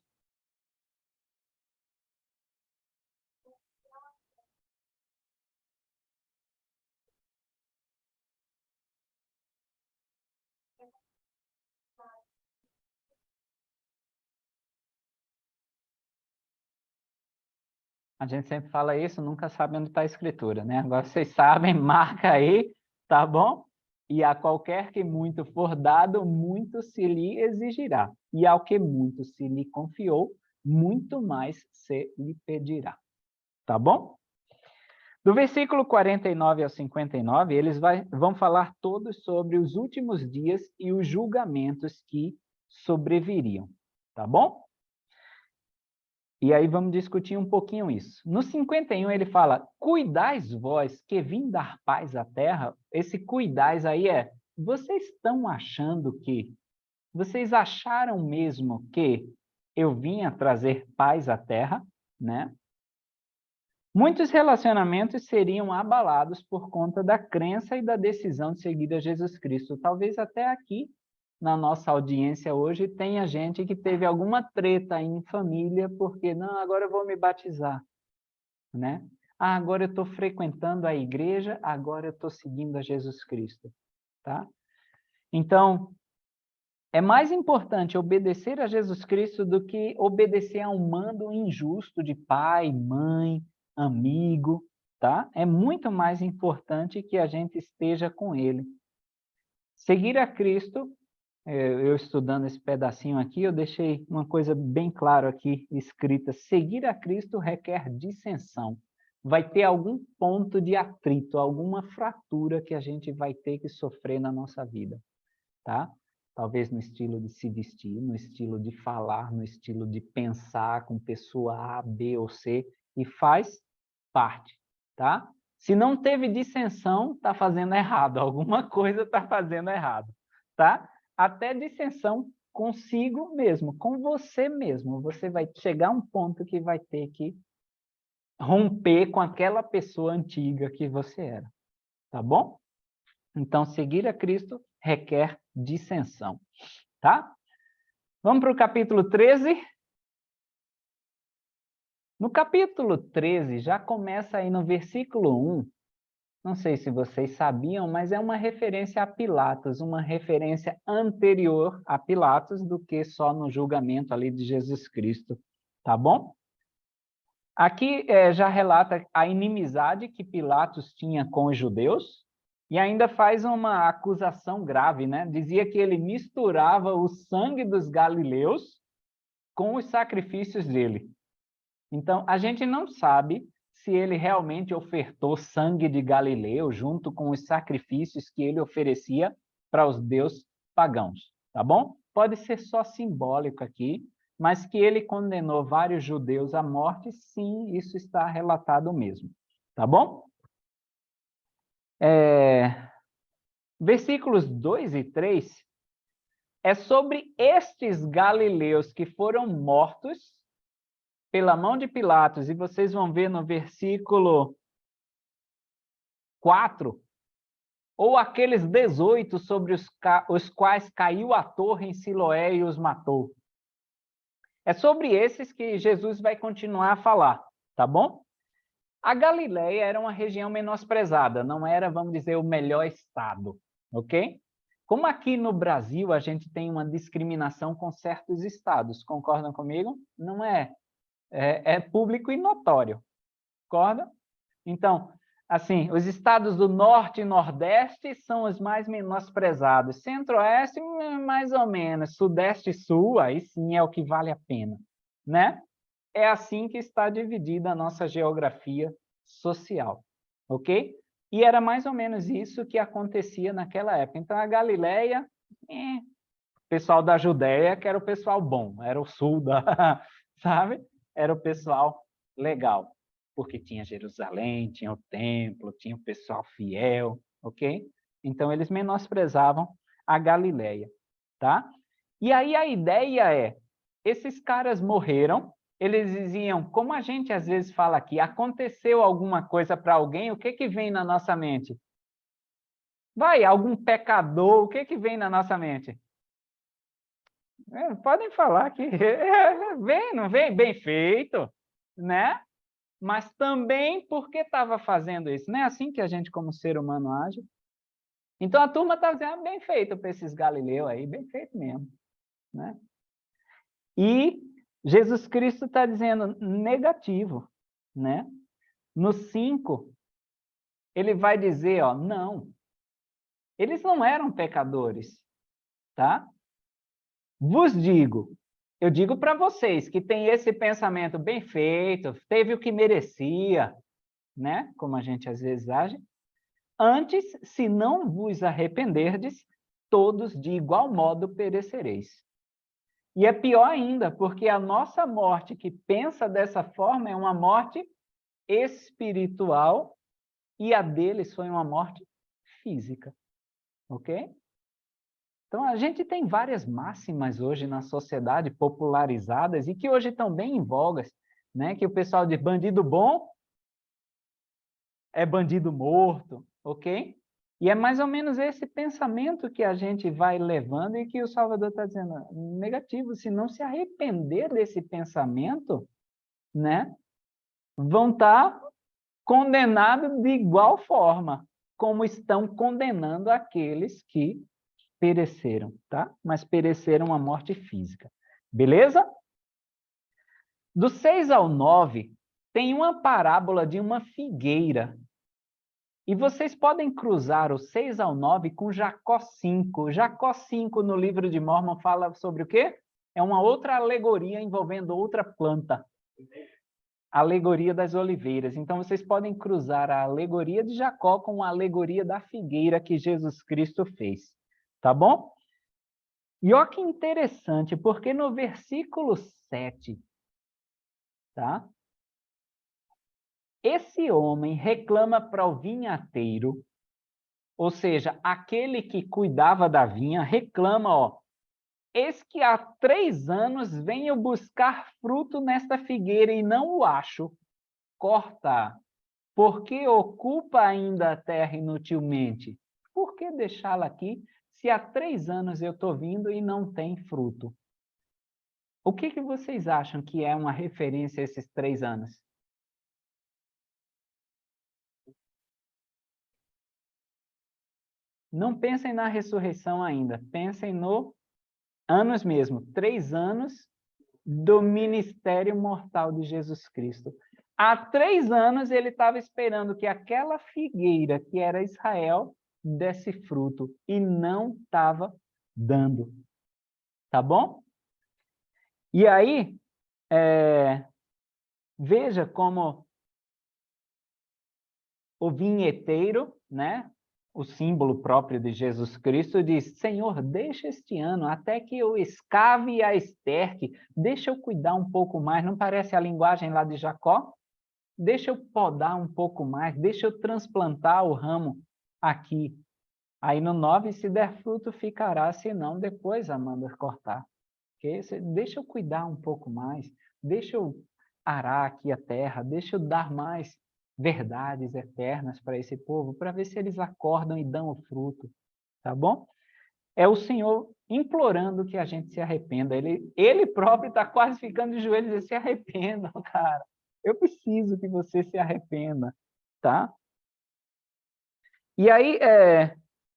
A gente sempre fala isso, nunca sabe onde está a escritura, né? Agora vocês sabem, marca aí, tá bom? E a qualquer que muito for dado, muito se lhe exigirá. E ao que muito se lhe confiou, muito mais se lhe pedirá. Tá bom? Do versículo 49 ao 59, eles vão falar todos sobre os últimos dias e os julgamentos que sobreviriam. Tá bom? E aí vamos discutir um pouquinho isso. No 51 ele fala, cuidais vós que vim dar paz à terra. Esse cuidais aí vocês estão achando que, vocês acharam mesmo que eu vinha trazer paz à terra, né? Muitos relacionamentos seriam abalados por conta da crença e da decisão de seguir a Jesus Cristo. Talvez até aqui, na nossa audiência hoje, tenha gente que teve alguma treta em família, porque, não, agora eu vou me batizar, né? Agora eu estou frequentando a igreja, agora eu estou seguindo a Jesus Cristo, tá? Então, é mais importante obedecer a Jesus Cristo do que obedecer a um mando injusto de pai, mãe, amigo, tá? É muito mais importante que a gente esteja com ele. Seguir a Cristo, eu estudando esse pedacinho aqui, eu deixei uma coisa bem clara aqui escrita. Seguir a Cristo requer dissensão. Vai ter algum ponto de atrito, alguma fratura que a gente vai ter que sofrer na nossa vida, tá? Talvez no estilo de se vestir, no estilo de falar, no estilo de pensar com pessoa A, B ou C, e faz parte, tá? Se não teve dissensão, está fazendo errado, alguma coisa está fazendo errado, tá? Até dissensão consigo mesmo, com você mesmo. Você vai chegar a um ponto que vai ter que romper com aquela pessoa antiga que você era, tá bom? Então, seguir a Cristo requer dissensão, tá? Vamos para o capítulo 13. No capítulo 13, já começa aí no versículo 1, não sei se vocês sabiam, mas é uma referência a Pilatos, uma referência anterior a Pilatos do que só no julgamento ali de Jesus Cristo, tá bom? Aqui já relata a inimizade que Pilatos tinha com os judeus, e ainda faz uma acusação grave, né? Dizia que ele misturava o sangue dos galileus com os sacrifícios dele. Então, a gente não sabe se ele realmente ofertou sangue de Galileu junto com os sacrifícios que ele oferecia para os deuses pagãos, tá bom? Pode ser só simbólico aqui, mas que ele condenou vários judeus à morte, sim, isso está relatado mesmo, tá bom? Versículos 2 e 3 é sobre estes galileus que foram mortos pela mão de Pilatos, e vocês vão ver no versículo 4, ou aqueles 18 sobre os quais caiu a torre em Siloé e os matou. É sobre esses que Jesus vai continuar a falar, tá bom? A Galileia era uma região menosprezada, não era, vamos dizer, o melhor estado, ok? Como aqui no Brasil a gente tem uma discriminação com certos estados, concordam comigo? Não é? É público e notório, concorda? Então, assim, os estados do Norte e Nordeste são os mais menosprezados. Centro-Oeste, mais ou menos. Sudeste e Sul, aí sim é o que vale a pena, né? É assim que está dividida a nossa geografia social, ok? E era mais ou menos isso que acontecia naquela época. Então, a Galileia, o pessoal da Judéia, que era o pessoal bom, era o sul da, sabe? Era o pessoal legal, porque tinha Jerusalém, tinha o templo, tinha o pessoal fiel, ok? Então, eles menosprezavam a Galileia, tá? E aí a ideia é, esses caras morreram, eles diziam, como a gente às vezes fala aqui, aconteceu alguma coisa para alguém, o que que vem na nossa mente? Vai, algum pecador, o que que vem na nossa mente? Podem falar que vem, não vem? Bem feito, né? Mas também porque estava fazendo isso. Não é assim que a gente, como ser humano, age? Então a turma está dizendo, bem feito para esses galileus aí, bem feito mesmo, né? E Jesus Cristo está dizendo negativo, né? No 5, ele vai dizer, ó, não, eles não eram pecadores, tá? Vos digo, eu digo para vocês que tem esse pensamento bem feito, teve o que merecia, né? Como a gente às vezes age. Antes, se não vos arrependerdes, todos de igual modo perecereis. E é pior ainda, porque a nossa morte que pensa dessa forma é uma morte espiritual e a deles foi uma morte física, ok? Então, a gente tem várias máximas hoje na sociedade popularizadas e que hoje estão bem em vogas, né? Que o pessoal diz bandido bom é bandido morto, ok? E é mais ou menos esse pensamento que a gente vai levando e que o Salvador está dizendo, negativo, se não se arrepender desse pensamento, né? Vão estar condenados de igual forma, como estão condenando aqueles que pereceram, tá? Mas pereceram a morte física. Beleza? Do 6 ao 9, tem uma parábola de uma figueira. E vocês podem cruzar o 6 ao 9 com Jacó 5. Jacó 5, no livro de Mórmon, fala sobre o quê? É uma outra alegoria envolvendo outra planta. Alegoria das oliveiras. Então, vocês podem cruzar a alegoria de Jacó com a alegoria da figueira que Jesus Cristo fez. Tá bom? E olha que interessante, porque no versículo 7, tá? Esse homem reclama para o vinhateiro, ou seja, aquele que cuidava da vinha, reclama, ó, eis que há 3 anos venho buscar fruto nesta figueira e não o acho. Corta, porque ocupa ainda a terra inutilmente? Por que deixá-la aqui, se há 3 anos eu estou vindo e não tem fruto? O que vocês acham que é uma referência a esses 3 anos? Não pensem na ressurreição ainda, pensem no anos mesmo, 3 anos do ministério mortal de Jesus Cristo. Há 3 anos ele estava esperando que aquela figueira, que era Israel, desse fruto, e não estava dando. Tá bom? E aí, veja como o vinheteiro, né, o símbolo próprio de Jesus Cristo, diz, Senhor, deixa este ano, até que eu escave a esterque, deixa eu cuidar um pouco mais, não parece a linguagem lá de Jacó? Deixa eu podar um pouco mais, deixa eu transplantar o ramo aqui. Aí no 9, se der fruto, ficará, se não, depois a manda cortar. Okay? Deixa eu cuidar um pouco mais, deixa eu arar aqui a terra, deixa eu dar mais verdades eternas para esse povo, para ver se eles acordam e dão o fruto, tá bom? É o Senhor implorando que a gente se arrependa. Ele próprio está quase ficando de joelhos e diz, se arrependam, cara. Eu preciso que você se arrependa, tá? E aí,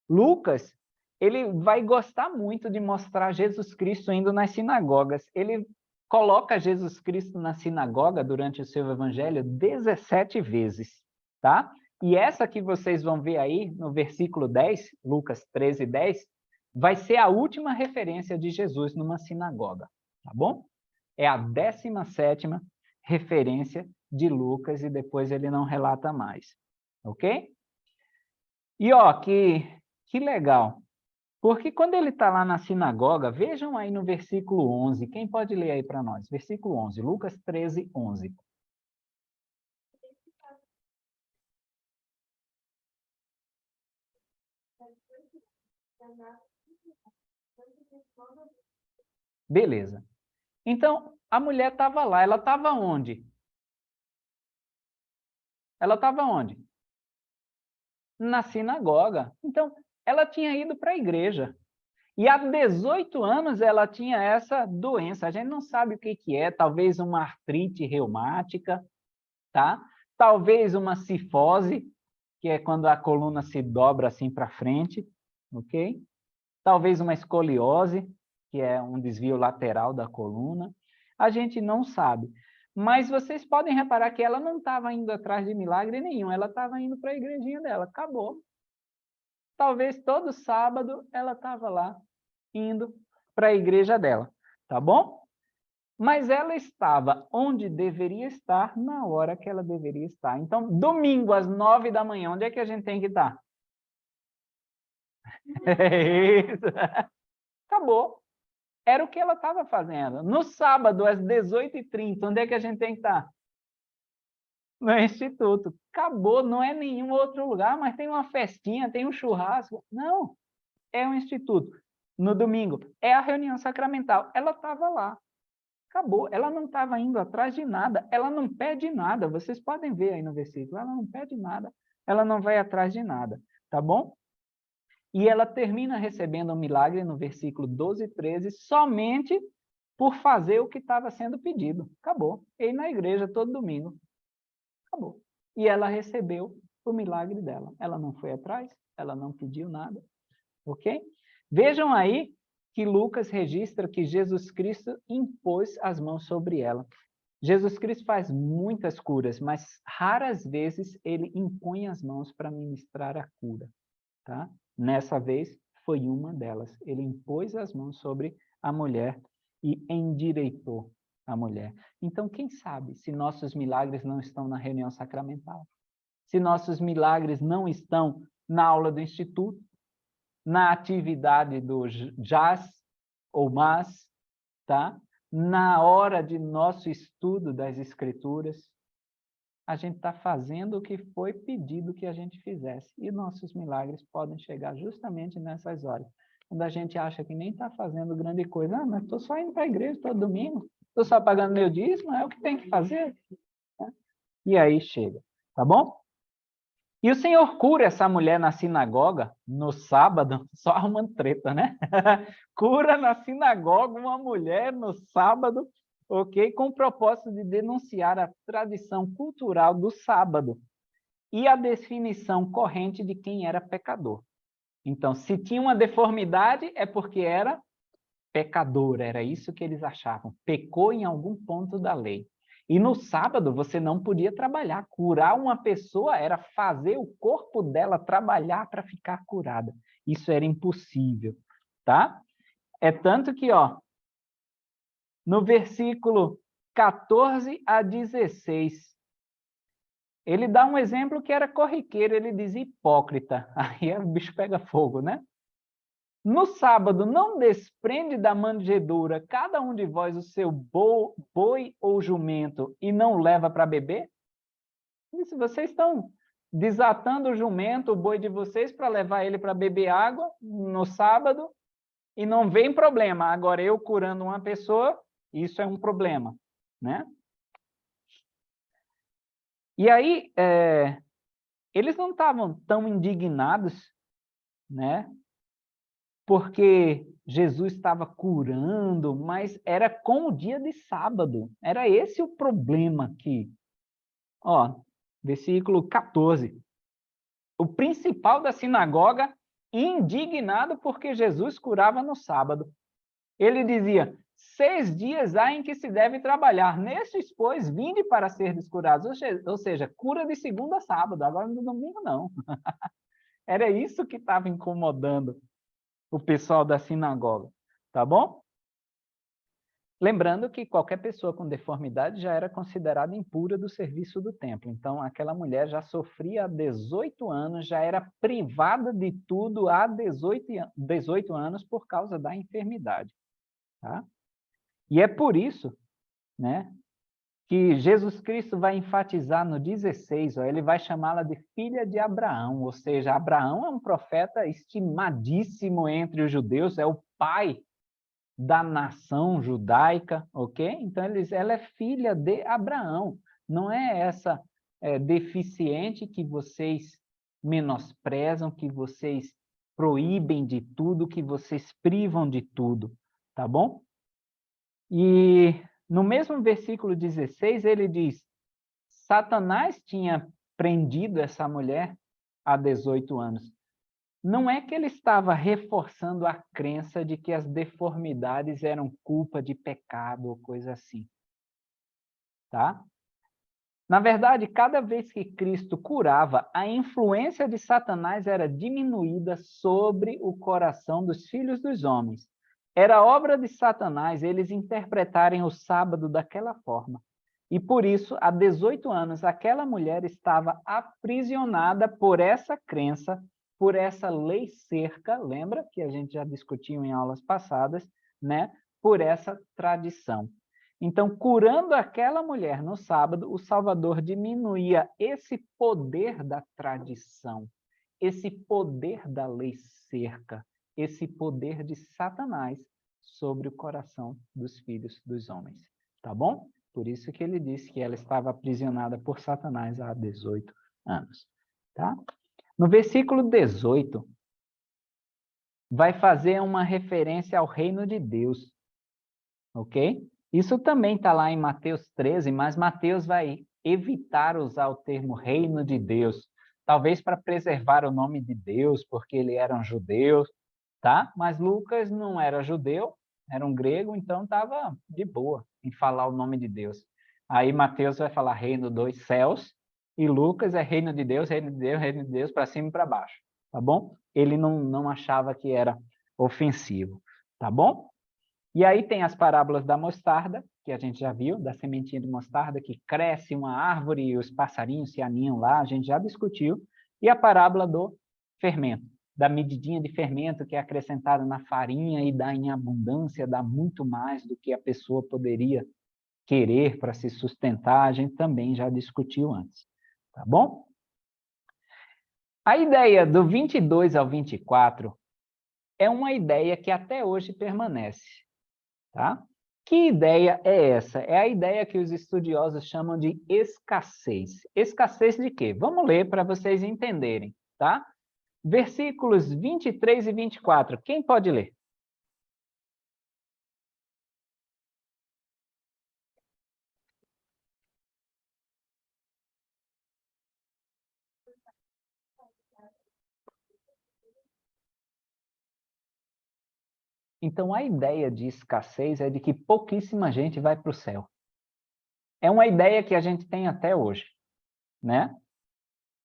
Lucas, ele vai gostar muito de mostrar Jesus Cristo indo nas sinagogas. Ele coloca Jesus Cristo na sinagoga durante o seu evangelho 17 vezes, tá? E essa que vocês vão ver aí no versículo 10, Lucas 13, 10, vai ser a última referência de Jesus numa sinagoga, tá bom? É a 17ª referência de Lucas e depois ele não relata mais, ok? E ó, que legal, porque quando ele está lá na sinagoga, vejam aí no versículo 11, quem pode ler aí para nós? Versículo 11, Lucas 13, 11. Beleza. Então, a mulher estava lá, ela estava onde? Ela estava onde? Na sinagoga. Então, ela tinha ido para a igreja. E há 18 anos ela tinha essa doença. A gente não sabe o que é, talvez uma artrite reumática, tá? Talvez uma cifose, que é quando a coluna se dobra assim para frente, ok? Talvez uma escoliose, que é um desvio lateral da coluna. A gente não sabe. Mas vocês podem reparar que ela não estava indo atrás de milagre nenhum, ela estava indo para a igrejinha dela, acabou. Talvez todo sábado ela estava lá, indo para a igreja dela, tá bom? Mas ela estava onde deveria estar, na hora que ela deveria estar. Então, domingo, às 9 da manhã, onde é que a gente tem que estar? É isso. Acabou. Era o que ela estava fazendo. No sábado, às 18h30, onde é que a gente tem que estar? No instituto. Acabou, não é nenhum outro lugar, mas tem uma festinha, tem um churrasco. Não, é um instituto. No domingo, é a reunião sacramental. Ela estava lá. Acabou. Ela não estava indo atrás de nada. Ela não pede nada. Vocês podem ver aí no versículo. Ela não pede nada. Ela não vai atrás de nada. Tá bom? E ela termina recebendo um milagre no versículo 12 e 13, somente por fazer o que estava sendo pedido. Acabou. E na igreja todo domingo. Acabou. E ela recebeu o milagre dela. Ela não foi atrás, ela não pediu nada. Ok? Vejam aí que Lucas registra que Jesus Cristo impôs as mãos sobre ela. Jesus Cristo faz muitas curas, mas raras vezes ele impõe as mãos para ministrar a cura. Tá? Nessa vez, foi uma delas. Ele impôs as mãos sobre a mulher e endireitou a mulher. Então, quem sabe se nossos milagres não estão na reunião sacramental? Se nossos milagres não estão na aula do instituto, na atividade do jazz ou mas, tá? Na hora de nosso estudo das escrituras, a gente está fazendo o que foi pedido que a gente fizesse. E nossos milagres podem chegar justamente nessas horas. Quando a gente acha que nem está fazendo grande coisa. Ah, mas estou só indo para a igreja todo domingo. Estou só pagando meu dízimo, é o que tem que fazer. E aí chega, tá bom? E o Senhor cura essa mulher na sinagoga no sábado, só arrumando treta, né? Cura na sinagoga uma mulher no sábado, ok? Com o propósito de denunciar a tradição cultural do sábado e a definição corrente de quem era pecador. Então, se tinha uma deformidade, é porque era pecador, era isso que eles achavam. Pecou em algum ponto da lei. E no sábado você não podia trabalhar. Curar uma pessoa era fazer o corpo dela trabalhar para ficar curada. Isso era impossível, tá? É tanto que, ó, no versículo 14 a 16, ele dá um exemplo que era corriqueiro, ele diz hipócrita. Aí o bicho pega fogo, né? No sábado, não desprende da manjedoura cada um de vós o seu boi ou jumento e não leva para beber? E se vocês estão desatando o jumento, o boi de vocês, para levar ele para beber água no sábado, e não vem problema. Agora, eu curando uma pessoa, isso é um problema, né? E aí, eles não estavam tão indignados, né? Porque Jesus estava curando, mas era com o dia de sábado. Era esse o problema aqui. Ó, versículo 14. O principal da sinagoga, indignado porque Jesus curava no sábado. Ele dizia, 6 dias há em que se deve trabalhar. Nestes, pois, vinde para ser curados. Ou seja, cura de segunda a sábado, agora no domingo não. Era isso que estava incomodando o pessoal da sinagoga, tá bom? Lembrando que qualquer pessoa com deformidade já era considerada impura do serviço do templo. Então, aquela mulher já sofria há 18 anos, já era privada de tudo há 18 anos por causa da enfermidade. Tá? E é por isso, né, que Jesus Cristo vai enfatizar no 16, ó, ele vai chamá-la de filha de Abraão, ou seja, Abraão é um profeta estimadíssimo entre os judeus, é o pai da nação judaica, ok? Então, ela é filha de Abraão, não é essa deficiente que vocês menosprezam, que vocês proíbem de tudo, que vocês privam de tudo, tá bom? E no mesmo versículo 16, ele diz, Satanás tinha prendido essa mulher há 18 anos. Não é que ele estava reforçando a crença de que as deformidades eram culpa de pecado ou coisa assim. Tá? Na verdade, cada vez que Cristo curava, a influência de Satanás era diminuída sobre o coração dos filhos dos homens. Era obra de Satanás eles interpretarem o sábado daquela forma. E por isso, há 18 anos, aquela mulher estava aprisionada por essa crença, por essa lei cerca, lembra que a gente já discutiu em aulas passadas, né? Por essa tradição. Então, curando aquela mulher no sábado, o Salvador diminuía esse poder da tradição, esse poder da lei cerca, esse poder de Satanás sobre o coração dos filhos dos homens. Tá bom? Por isso que ele disse que ela estava aprisionada por Satanás há 18 anos. Tá? No versículo 18, vai fazer uma referência ao reino de Deus. Ok? Isso também está lá em Mateus 13, mas Mateus vai evitar usar o termo reino de Deus, talvez para preservar o nome de Deus, porque ele era um judeu, tá? Mas Lucas não era judeu, era um grego, então estava de boa em falar o nome de Deus. Aí Mateus vai falar reino dos céus, e Lucas é reino de Deus, reino de Deus, para cima e para baixo, tá bom? Ele não achava que era ofensivo, tá bom? E aí tem as parábolas da mostarda, que a gente já viu, da sementinha de mostarda, que cresce uma árvore e os passarinhos se aninham lá, a gente já discutiu. E a parábola do fermento, da medidinha de fermento que é acrescentada na farinha e dá em abundância, dá muito mais do que a pessoa poderia querer para se sustentar, a gente também já discutiu antes. Tá bom? A ideia do 22 ao 24 é uma ideia que até hoje permanece. Tá? Que ideia é essa? É a ideia que os estudiosos chamam de escassez. Escassez de quê? Vamos ler para vocês entenderem, tá? Versículos 23 e 24. Quem pode ler? Então, a ideia de escassez é de que pouquíssima gente vai para o céu. É uma ideia que a gente tem até hoje, né?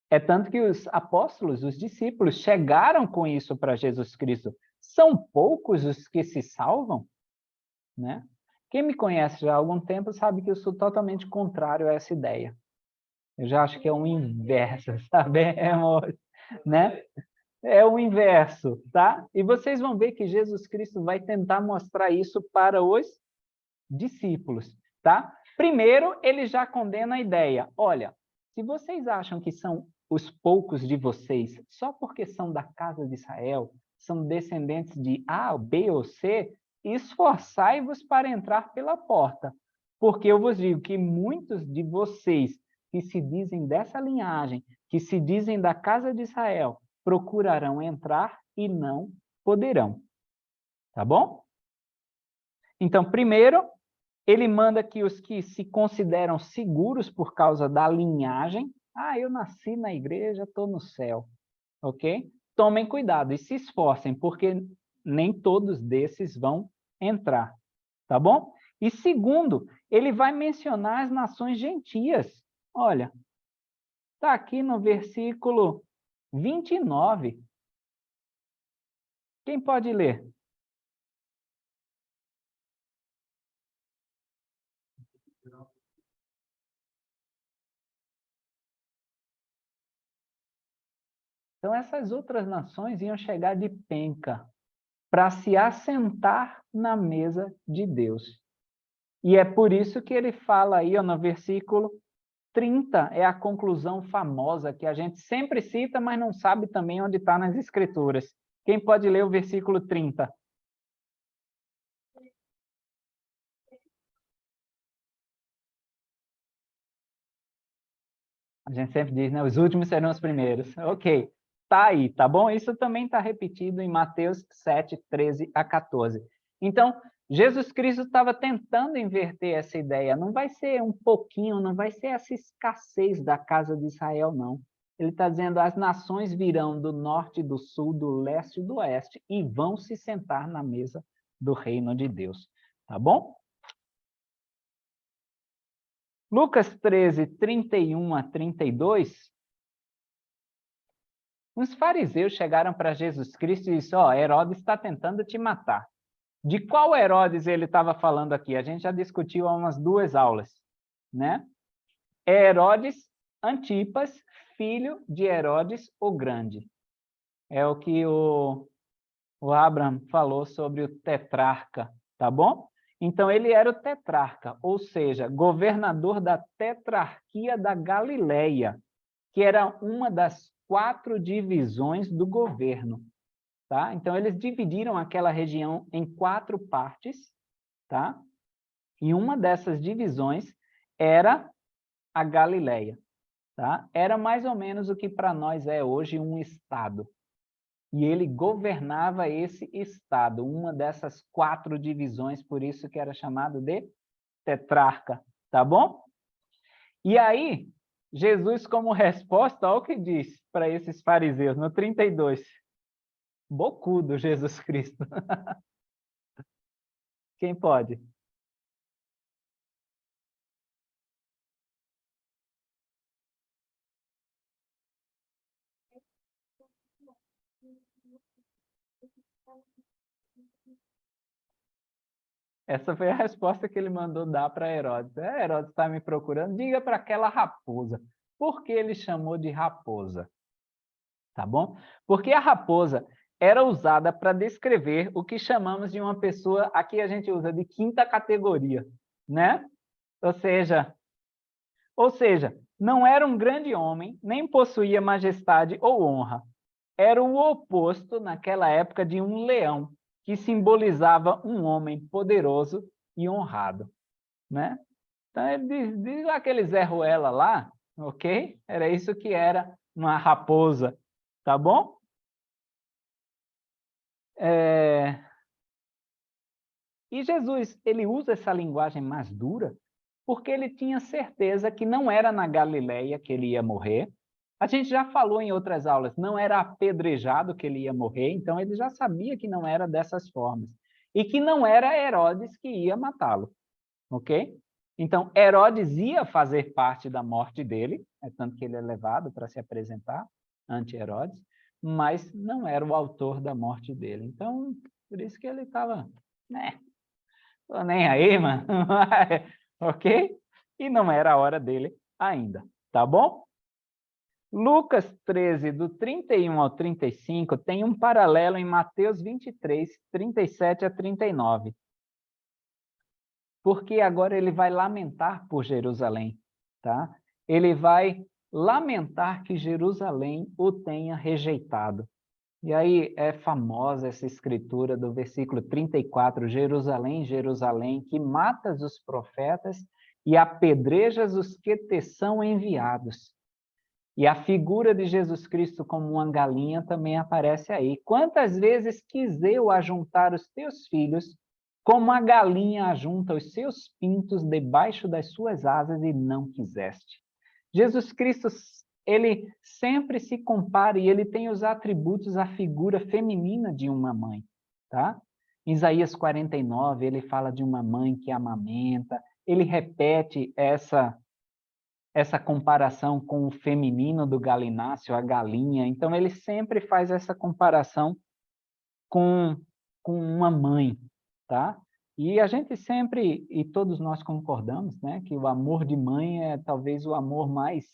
É tanto que os apóstolos, os discípulos, chegaram com isso para Jesus Cristo. São poucos os que se salvam, né? Quem me conhece já há algum tempo sabe que eu sou totalmente contrário a essa ideia. Eu já acho que é o inverso, sabemos, né? É o inverso, tá? E vocês vão ver que Jesus Cristo vai tentar mostrar isso para os discípulos, tá? Primeiro, ele já condena a ideia. Olha, se vocês acham que são os poucos de vocês só porque são da casa de Israel, são descendentes de A, B ou C, esforçai-vos para entrar pela porta, porque eu vos digo que muitos de vocês que se dizem dessa linhagem, que se dizem da casa de Israel, procurarão entrar e não poderão. Tá bom? Então, primeiro, ele manda que os que se consideram seguros por causa da linhagem, eu nasci na igreja, estou no céu, ok? Tomem cuidado e se esforcem, porque nem todos desses vão entrar, tá bom? E segundo, ele vai mencionar as nações gentias. Olha, está aqui no versículo 29. Quem pode ler? Então, essas outras nações iam chegar de penca para se assentar na mesa de Deus. E é por isso que ele fala aí, no versículo 30, é a conclusão famosa que a gente sempre cita, mas não sabe também onde está nas Escrituras. Quem pode ler o versículo 30? A gente sempre diz, né? Os últimos serão os primeiros. Ok, tá aí, tá bom? Isso também está repetido em Mateus 7, 13 a 14. Então, Jesus Cristo estava tentando inverter essa ideia. Não vai ser um pouquinho, não vai ser essa escassez da casa de Israel, não. Ele está dizendo, as nações virão do norte, do sul, do leste e do oeste e vão se sentar na mesa do reino de Deus. Tá bom? Lucas 13, 31 a 32, os fariseus chegaram para Jesus Cristo e disseram, Herodes está tentando te matar. De qual Herodes ele estava falando aqui? A gente já discutiu há umas 2 aulas, né? É Herodes Antipas, filho de Herodes o Grande. É o que o Abraham falou sobre o tetrarca, tá bom? Então, ele era o tetrarca, ou seja, governador da tetrarquia da Galileia, que era uma das 4 divisões do governo. Tá? Então, eles dividiram aquela região em 4 partes, tá? E uma dessas divisões era a Galileia. Tá? Era mais ou menos o que para nós é hoje um estado. E ele governava esse estado, uma dessas 4 divisões, por isso que era chamado de tetrarca, tá bom? E aí, Jesus, como resposta, olha o que diz para esses fariseus, no 32. Bocudo, Jesus Cristo. Quem pode? Essa foi a resposta que ele mandou dar para Herodes. Herodes está me procurando, diga para aquela raposa. Por que ele chamou de raposa? Tá bom? Porque a raposa era usada para descrever o que chamamos de uma pessoa, aqui a gente usa de 5ª categoria, né? Ou seja, não era um grande homem, nem possuía majestade ou honra. Era o oposto, naquela época, de um leão, que simbolizava um homem poderoso e honrado, né? Então, ele diz aquele Zé Ruela lá, ok? Era isso que era uma raposa, tá bom? E Jesus, ele usa essa linguagem mais dura porque ele tinha certeza que não era na Galileia que ele ia morrer. A gente já falou em outras aulas, não era apedrejado que ele ia morrer, então ele já sabia que não era dessas formas. E que não era Herodes que ia matá-lo, ok? Então, Herodes ia fazer parte da morte dele, é tanto que ele é levado para se apresentar ante Herodes, mas não era o autor da morte dele. Então, por isso que ele estava, né? Tô nem aí, mano. Ok? E não era a hora dele ainda, tá bom? Lucas 13, do 31 ao 35, tem um paralelo em Mateus 23, 37 a 39. Porque agora ele vai lamentar por Jerusalém, tá? Ele vai lamentar que Jerusalém o tenha rejeitado. E aí é famosa essa escritura do versículo 34, Jerusalém, Jerusalém, que matas os profetas e apedrejas os que te são enviados. E a figura de Jesus Cristo como uma galinha também aparece aí. Quantas vezes quis eu ajuntar os teus filhos, como a galinha ajunta os seus pintos debaixo das suas asas e não quiseste. Jesus Cristo, ele sempre se compara e ele tem os atributos, a figura feminina de uma mãe, tá? Em Isaías 49, ele fala de uma mãe que amamenta, ele repete essa comparação com o feminino do galináceo, a galinha. Então, ele sempre faz essa comparação com uma mãe, tá? E a gente sempre, e todos nós concordamos, né, que o amor de mãe é talvez o amor mais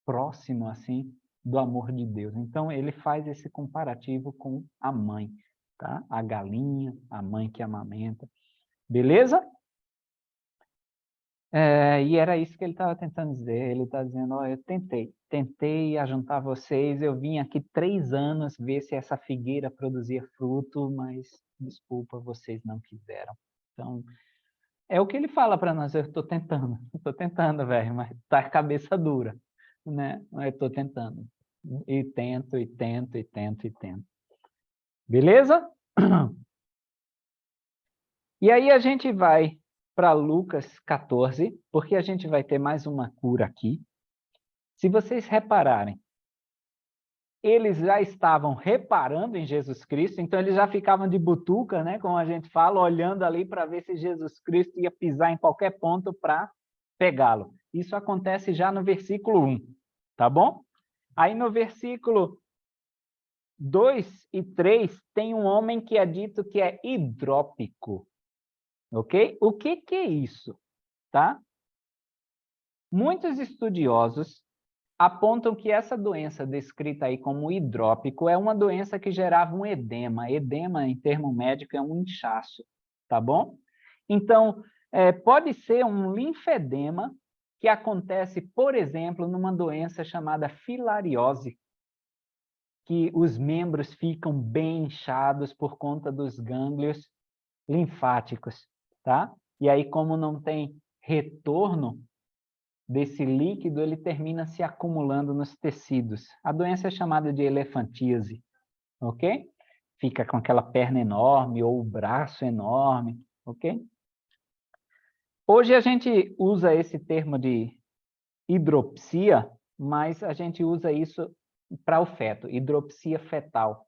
próximo, assim, do amor de Deus. Então, ele faz esse comparativo com a mãe, tá? A galinha, a mãe que amamenta. Beleza? E era isso que ele estava tentando dizer. Ele está dizendo, ó, eu tentei ajuntar vocês, eu vim aqui 3 anos ver se essa figueira produzia fruto, mas, desculpa, vocês não quiseram. Então, é o que ele fala para nós, eu estou tentando, velho, mas tá cabeça dura, né? Mas eu estou tentando. E tento, e tento, e tento, e tento. Beleza? E aí a gente vai para Lucas 14, porque a gente vai ter mais uma cura aqui. Se vocês repararem, eles já estavam reparando em Jesus Cristo, então eles já ficavam de butuca, né, como a gente fala, olhando ali para ver se Jesus Cristo ia pisar em qualquer ponto para pegá-lo. Isso acontece já no versículo 1, tá bom? Aí no versículo 2 e 3 tem um homem que é dito que é hidrópico. Ok? O que é isso? Tá? Muitos estudiosos apontam que essa doença descrita aí como hidrópico é uma doença que gerava um edema. Edema, em termo médico, é um inchaço, tá bom? Então, pode ser um linfedema que acontece, por exemplo, numa doença chamada filariose, que os membros ficam bem inchados por conta dos gânglios linfáticos, tá? E aí, como não tem retorno desse líquido, ele termina se acumulando nos tecidos. A doença é chamada de elefantíase, ok? Fica com aquela perna enorme ou o braço enorme, ok? Hoje a gente usa esse termo de hidropsia, mas a gente usa isso para o feto, hidropsia fetal.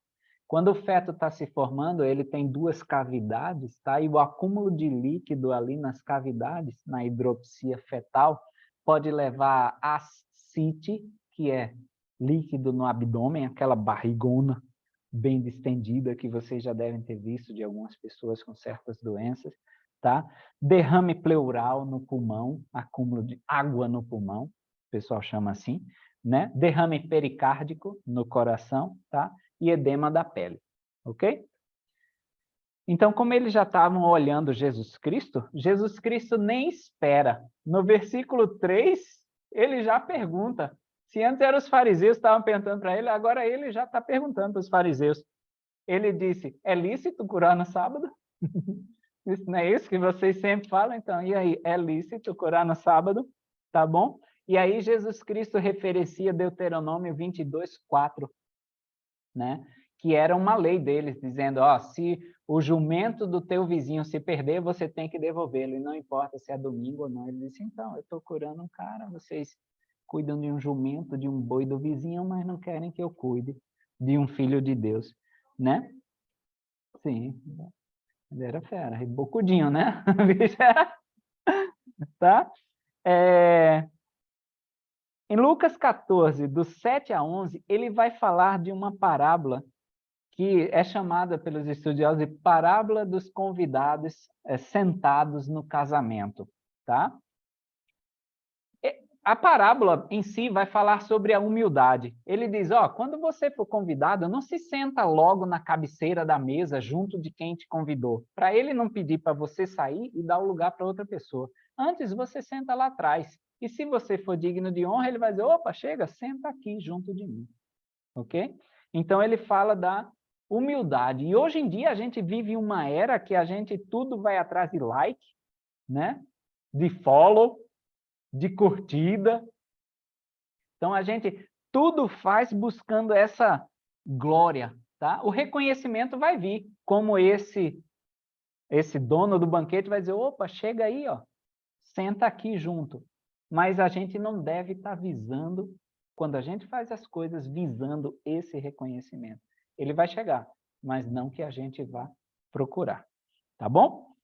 Quando o feto está se formando, ele tem 2 cavidades, tá? E o acúmulo de líquido ali nas cavidades, na hidropsia fetal, pode levar a ascite, que é líquido no abdômen, aquela barrigona bem distendida que vocês já devem ter visto de algumas pessoas com certas doenças, tá? Derrame pleural no pulmão, acúmulo de água no pulmão, o pessoal chama assim, né? Derrame pericárdico no coração, tá? E edema da pele, ok? Então, como eles já estavam olhando Jesus Cristo nem espera. No versículo 3, ele já pergunta. Se antes eram os fariseus que estavam perguntando para ele, agora ele já está perguntando para os fariseus. Ele disse, é lícito curar no sábado? Isso não é isso que vocês sempre falam? Então, e aí, é lícito curar no sábado? Tá bom? E aí Jesus Cristo referencia Deuteronômio 22:4, né? Que era uma lei deles, dizendo, ó, se o jumento do teu vizinho se perder, você tem que devolvê-lo, e não importa se é domingo ou não. Ele disse, então, eu estou curando um cara, vocês cuidam de um jumento, de um boi do vizinho, mas não querem que eu cuide de um filho de Deus, né? Sim, ele era fera, bocudinho, né? Tá? Em Lucas 14, do 7 a 11, ele vai falar de uma parábola que é chamada pelos estudiosos de parábola dos convidados sentados no casamento, tá? A parábola em si vai falar sobre a humildade. Ele diz, ó, quando você for convidado, não se senta logo na cabeceira da mesa junto de quem te convidou, para ele não pedir para você sair e dar o lugar para outra pessoa. Antes, você senta lá atrás. E se você for digno de honra, ele vai dizer, opa, chega, senta aqui junto de mim. Ok? Então, ele fala da humildade. E hoje em dia, a gente vive uma era que a gente tudo vai atrás de like, né? De follow, de curtida. Então, a gente tudo faz buscando essa glória, tá? O reconhecimento vai vir, como esse dono do banquete vai dizer, opa, chega aí, ó, senta aqui junto. Mas a gente não deve estar visando, quando a gente faz as coisas visando esse reconhecimento. Ele vai chegar, mas não que a gente vá procurar, tá bom?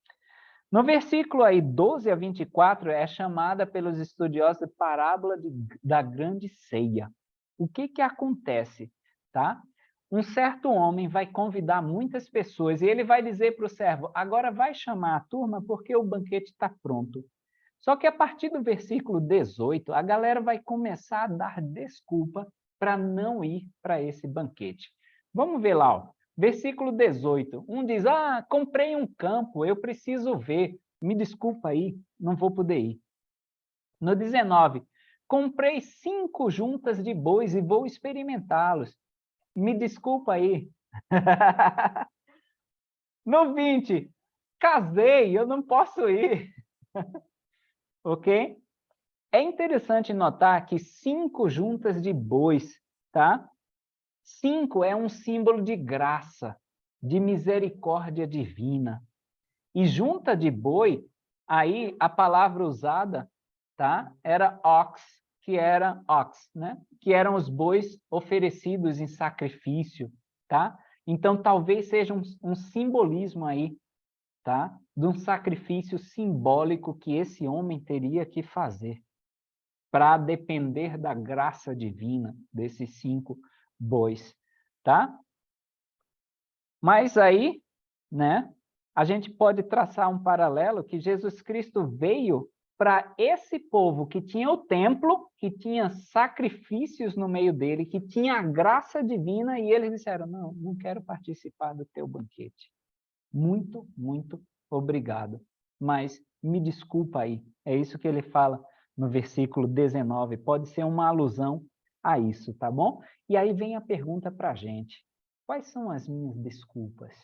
No versículo aí 12 a 24 é chamada pelos estudiosos de parábola da grande ceia. O que acontece, tá? Um certo homem vai convidar muitas pessoas e ele vai dizer para o servo, agora vai chamar a turma porque o banquete está pronto. Só que a partir do versículo 18, a galera vai começar a dar desculpa para não ir para esse banquete. Vamos ver lá, ó. Versículo 18. Um diz, comprei um campo, eu preciso ver. Me desculpa aí, não vou poder ir. No 19, comprei 5 juntas de bois e vou experimentá-los. Me desculpa aí. No 20, casei, eu não posso ir. Ok? É interessante notar que 5 juntas de bois, tá? 5 é um símbolo de graça, de misericórdia divina. E junta de boi, aí a palavra usada, tá? Era ox, né? Que eram os bois oferecidos em sacrifício, tá? Então talvez seja um simbolismo aí, tá? De um sacrifício simbólico que esse homem teria que fazer para depender da graça divina desses 5 bois, tá? Mas aí, né, a gente pode traçar um paralelo que Jesus Cristo veio para esse povo que tinha o templo, que tinha sacrifícios no meio dele, que tinha a graça divina, e eles disseram, não quero participar do teu banquete. Muito, muito obrigado. Mas me desculpa aí. É isso que ele fala no versículo 19. Pode ser uma alusão a isso, tá bom? E aí vem a pergunta para a gente. Quais são as minhas desculpas?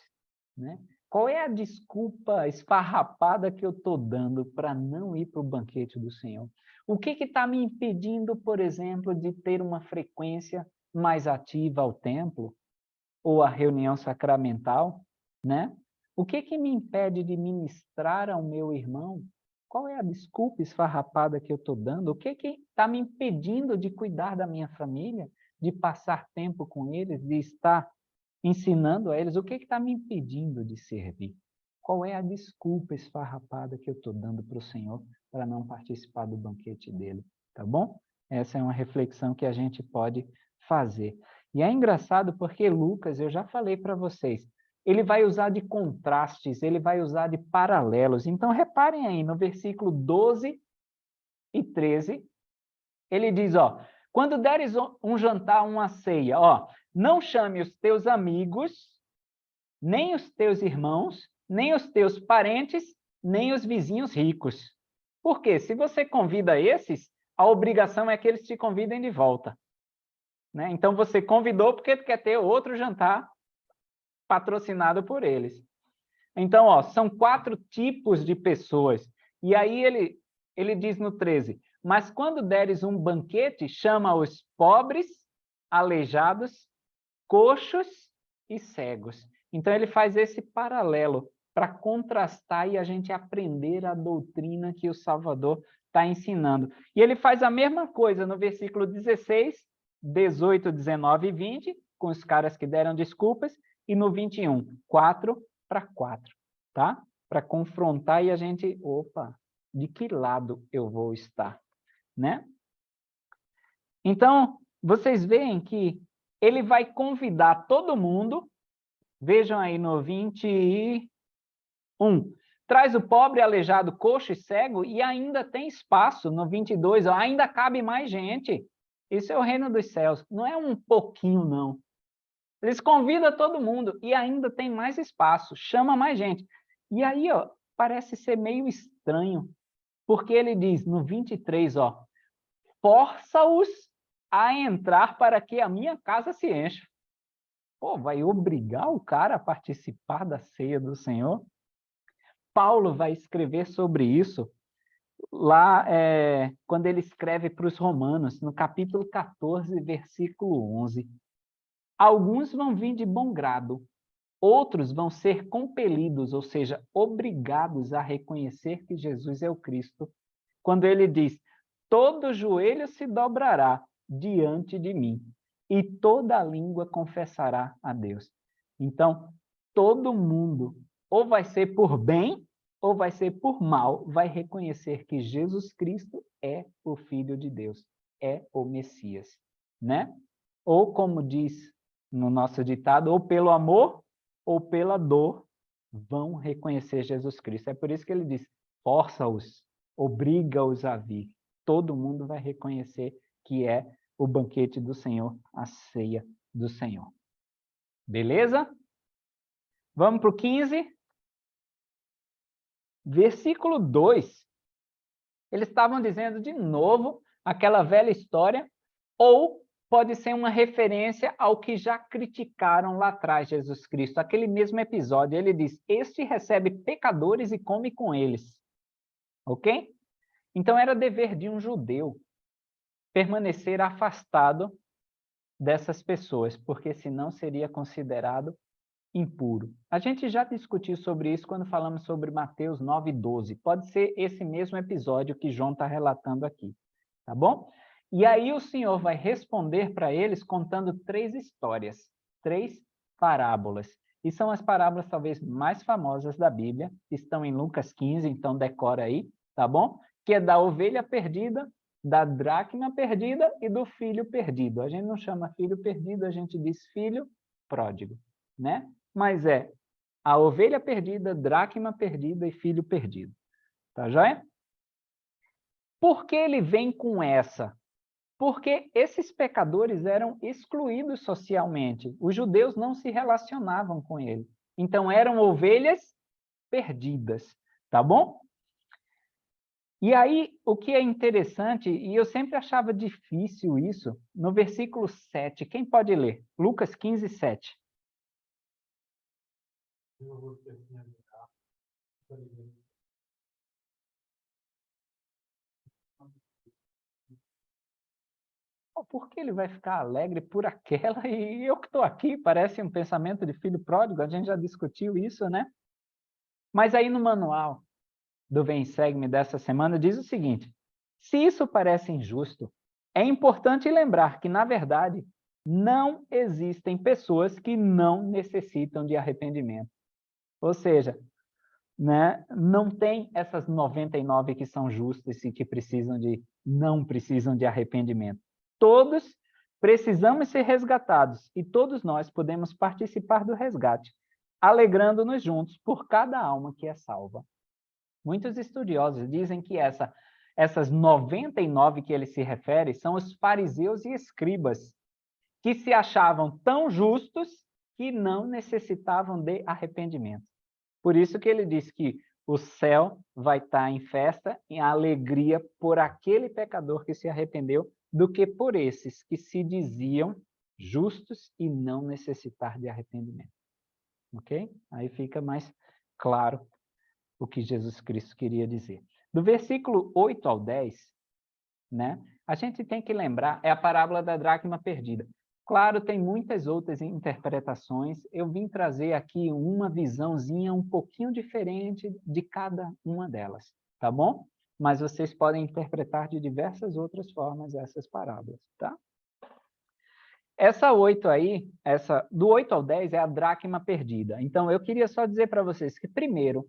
Né? Qual é a desculpa esfarrapada que eu estou dando para não ir para o banquete do Senhor? O que está me impedindo, por exemplo, de ter uma frequência mais ativa ao templo ou à reunião sacramental, né? O que me impede de ministrar ao meu irmão? Qual é a desculpa esfarrapada que eu estou dando? O que está me impedindo de cuidar da minha família, de passar tempo com eles, de estar ensinando a eles? O que está me impedindo de servir? Qual é a desculpa esfarrapada que eu estou dando para o Senhor para não participar do banquete dele? Tá bom? Essa é uma reflexão que a gente pode fazer. E é engraçado porque Lucas, eu já falei para vocês, ele vai usar de contrastes, ele vai usar de paralelos. Então, reparem aí, no versículo 12 e 13, ele diz, ó, quando deres um jantar, uma ceia, ó, não chame os teus amigos, nem os teus irmãos, nem os teus parentes, nem os vizinhos ricos. Por quê? Se você convida esses, a obrigação é que eles te convidem de volta. Né? Então, você convidou porque quer ter outro jantar patrocinado por eles. Então, ó, são 4 tipos de pessoas. E aí ele diz no 13, mas quando deres um banquete, chama os pobres, aleijados, coxos e cegos. Então, ele faz esse paralelo para contrastar e a gente aprender a doutrina que o Salvador está ensinando. E ele faz a mesma coisa no versículo 16, 18, 19 e 20, com os caras que deram desculpas, e no 21, 4 para 4, tá? Para confrontar e a gente, opa, de que lado eu vou estar, né? Então, vocês veem que ele vai convidar todo mundo, vejam aí no 21, traz o pobre, aleijado, coxo e cego, e ainda tem espaço no 22, ó, ainda cabe mais gente. Isso é o reino dos céus, não é um pouquinho, não. Eles convidam todo mundo e ainda tem mais espaço, chama mais gente. E aí, ó, parece ser meio estranho, porque ele diz no 23, ó, força-os a entrar para que a minha casa se encha. Pô, vai obrigar o cara a participar da ceia do Senhor? Paulo vai escrever sobre isso lá, quando ele escreve para os Romanos, no capítulo 14, versículo 11. Alguns vão vir de bom grado, outros vão ser compelidos, ou seja, obrigados a reconhecer que Jesus é o Cristo, quando ele diz, todo joelho se dobrará diante de mim, e toda língua confessará a Deus. Então, todo mundo, ou vai ser por bem, ou vai ser por mal, vai reconhecer que Jesus Cristo é o Filho de Deus, é o Messias, né? Ou como diz no nosso ditado, ou pelo amor ou pela dor, vão reconhecer Jesus Cristo. É por isso que ele diz, força-os, obriga-os a vir. Todo mundo vai reconhecer que é o banquete do Senhor, a ceia do Senhor. Beleza? Vamos para o 15. Versículo 2. Eles estavam dizendo de novo aquela velha história, ou pode ser uma referência ao que já criticaram lá atrás Jesus Cristo. Aquele mesmo episódio, ele diz, este recebe pecadores e come com eles. Ok? Então era dever de um judeu permanecer afastado dessas pessoas, porque senão seria considerado impuro. A gente já discutiu sobre isso quando falamos sobre Mateus 9:12. Pode ser esse mesmo episódio que João está relatando aqui, tá bom? E aí o Senhor vai responder para eles contando 3 histórias, 3 parábolas. E são as parábolas talvez mais famosas da Bíblia, estão em Lucas 15, então decora aí, tá bom? Que é da ovelha perdida, da dracma perdida e do filho perdido. A gente não chama filho perdido, a gente diz filho pródigo, né? Mas é a ovelha perdida, dracma perdida e filho perdido. Tá joia? Por que ele vem com essa? Porque esses pecadores eram excluídos socialmente. Os judeus não se relacionavam com ele. Então eram ovelhas perdidas, tá bom? E aí, o que é interessante, e eu sempre achava difícil isso, no versículo 7, quem pode ler? Lucas 15, 7. Por que ele vai ficar alegre por aquela e eu que estou aqui? Parece um pensamento de filho pródigo, a gente já discutiu isso, né? Mas aí no manual do Vem Segue-me dessa semana diz o seguinte, se isso parece injusto, é importante lembrar que, na verdade, não existem pessoas que não necessitam de arrependimento. Ou seja, né, não tem essas 99 que são justas e que não precisam de arrependimento. Todos precisamos ser resgatados e todos nós podemos participar do resgate, alegrando-nos juntos por cada alma que é salva. Muitos estudiosos dizem que essas 99 que ele se refere são os fariseus e escribas, que se achavam tão justos que não necessitavam de arrependimento. Por isso que ele diz que o céu vai estar em festa, em alegria por aquele pecador que se arrependeu, do que por esses que se diziam justos e não necessitar de arrependimento. Ok? Aí fica mais claro o que Jesus Cristo queria dizer. Do versículo 8 ao 10, né, a gente tem que lembrar, é a parábola da dracma perdida. Claro, tem muitas outras interpretações, eu vim trazer aqui uma visãozinha um pouquinho diferente de cada uma delas, tá bom? Mas vocês podem interpretar de diversas outras formas essas parábolas, tá? Essa 8 aí, do 8 ao 10 é a dracma perdida. Então, eu queria só dizer para vocês que, primeiro,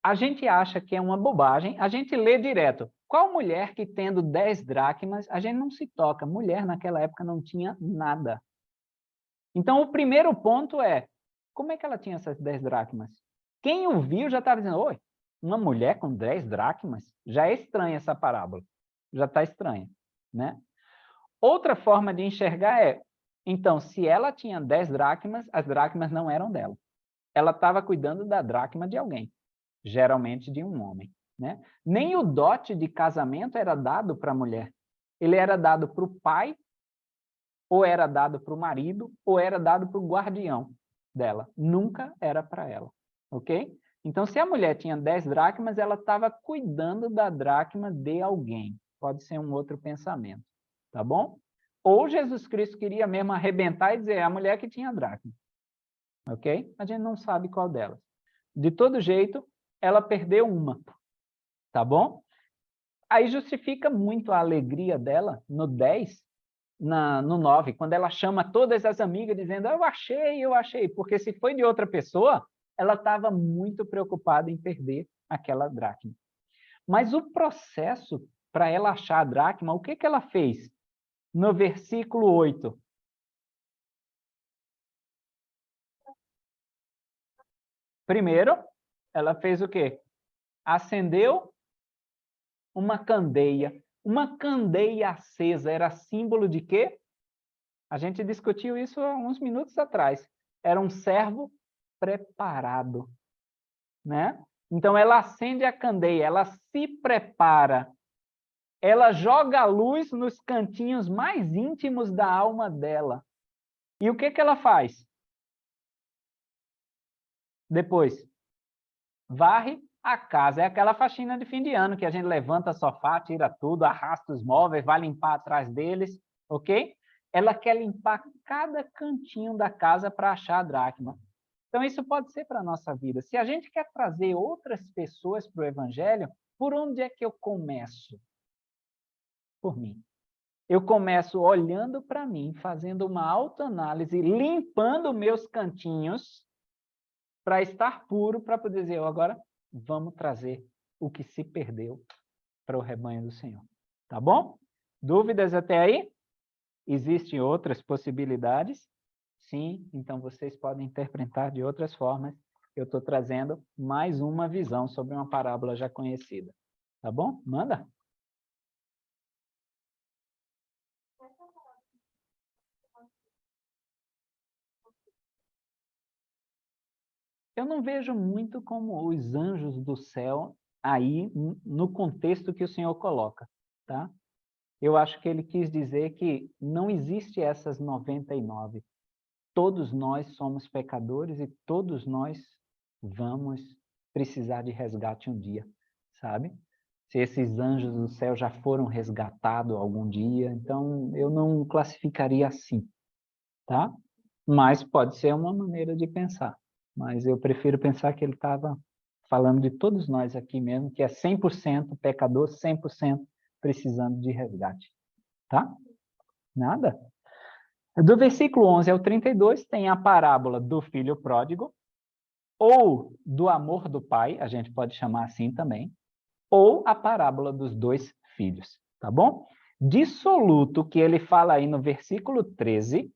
a gente acha que é uma bobagem, a gente lê direto. Qual mulher que tendo 10 dracmas, a gente não se toca. Mulher naquela época não tinha nada. Então, o primeiro ponto é, como é que ela tinha essas 10 dracmas? Quem o viu já estava dizendo, oi, uma mulher com 10 dracmas? Já é estranha essa parábola. Já está estranha, né? Outra forma de enxergar é, então, se ela tinha 10 dracmas, as dracmas não eram dela. Ela estava cuidando da dracma de alguém, geralmente de um homem, né? Nem o dote de casamento era dado para a mulher. Ele era dado para o pai, ou era dado para o marido, ou era dado para o guardião dela. Nunca era para ela, ok? Então, se a mulher tinha 10 dracmas, ela estava cuidando da dracma de alguém. Pode ser um outro pensamento, tá bom? Ou Jesus Cristo queria mesmo arrebentar e dizer, a mulher que tinha dracma. Ok? A gente não sabe qual delas. De todo jeito, ela perdeu uma, tá bom? Aí justifica muito a alegria dela no 10, no 9, quando ela chama todas as amigas dizendo, eu achei, porque se foi de outra pessoa, ela estava muito preocupada em perder aquela dracma. Mas o processo para ela achar a dracma, o que ela fez? No versículo 8. Primeiro, ela fez o quê? Acendeu uma candeia. Uma candeia acesa era símbolo de quê? A gente discutiu isso há uns minutos atrás. Era um servo preparado, né? Então, ela acende a candeia, ela se prepara, ela joga a luz nos cantinhos mais íntimos da alma dela. E o que ela faz? Depois, varre a casa. É aquela faxina de fim de ano, que a gente levanta sofá, tira tudo, arrasta os móveis, vai limpar atrás deles, ok? Ela quer limpar cada cantinho da casa para achar a dracma. Então, isso pode ser para a nossa vida. Se a gente quer trazer outras pessoas para o Evangelho, por onde é que eu começo? Por mim. Eu começo olhando para mim, fazendo uma autoanálise, limpando meus cantinhos, para estar puro, para poder dizer, agora vamos trazer o que se perdeu para o rebanho do Senhor. Tá bom? Dúvidas até aí? Existem outras possibilidades? Sim, então vocês podem interpretar de outras formas. Eu estou trazendo mais uma visão sobre uma parábola já conhecida. Tá bom? Manda! Eu não vejo muito como os anjos do céu aí no contexto que o Senhor coloca, tá? Eu acho que ele quis dizer que não existe essas 99. Todos nós somos pecadores e todos nós vamos precisar de resgate um dia, sabe? Se esses anjos do céu já foram resgatados algum dia, então eu não classificaria assim, tá? Mas pode ser uma maneira de pensar. Mas eu prefiro pensar que ele estava falando de todos nós aqui mesmo, que é 100% pecador, 100% precisando de resgate, tá? Nada? Do versículo 11 ao 32 tem a parábola do filho pródigo, ou do amor do pai, a gente pode chamar assim também, ou a parábola dos dois filhos, tá bom? Dissoluto, que ele fala aí no versículo 13,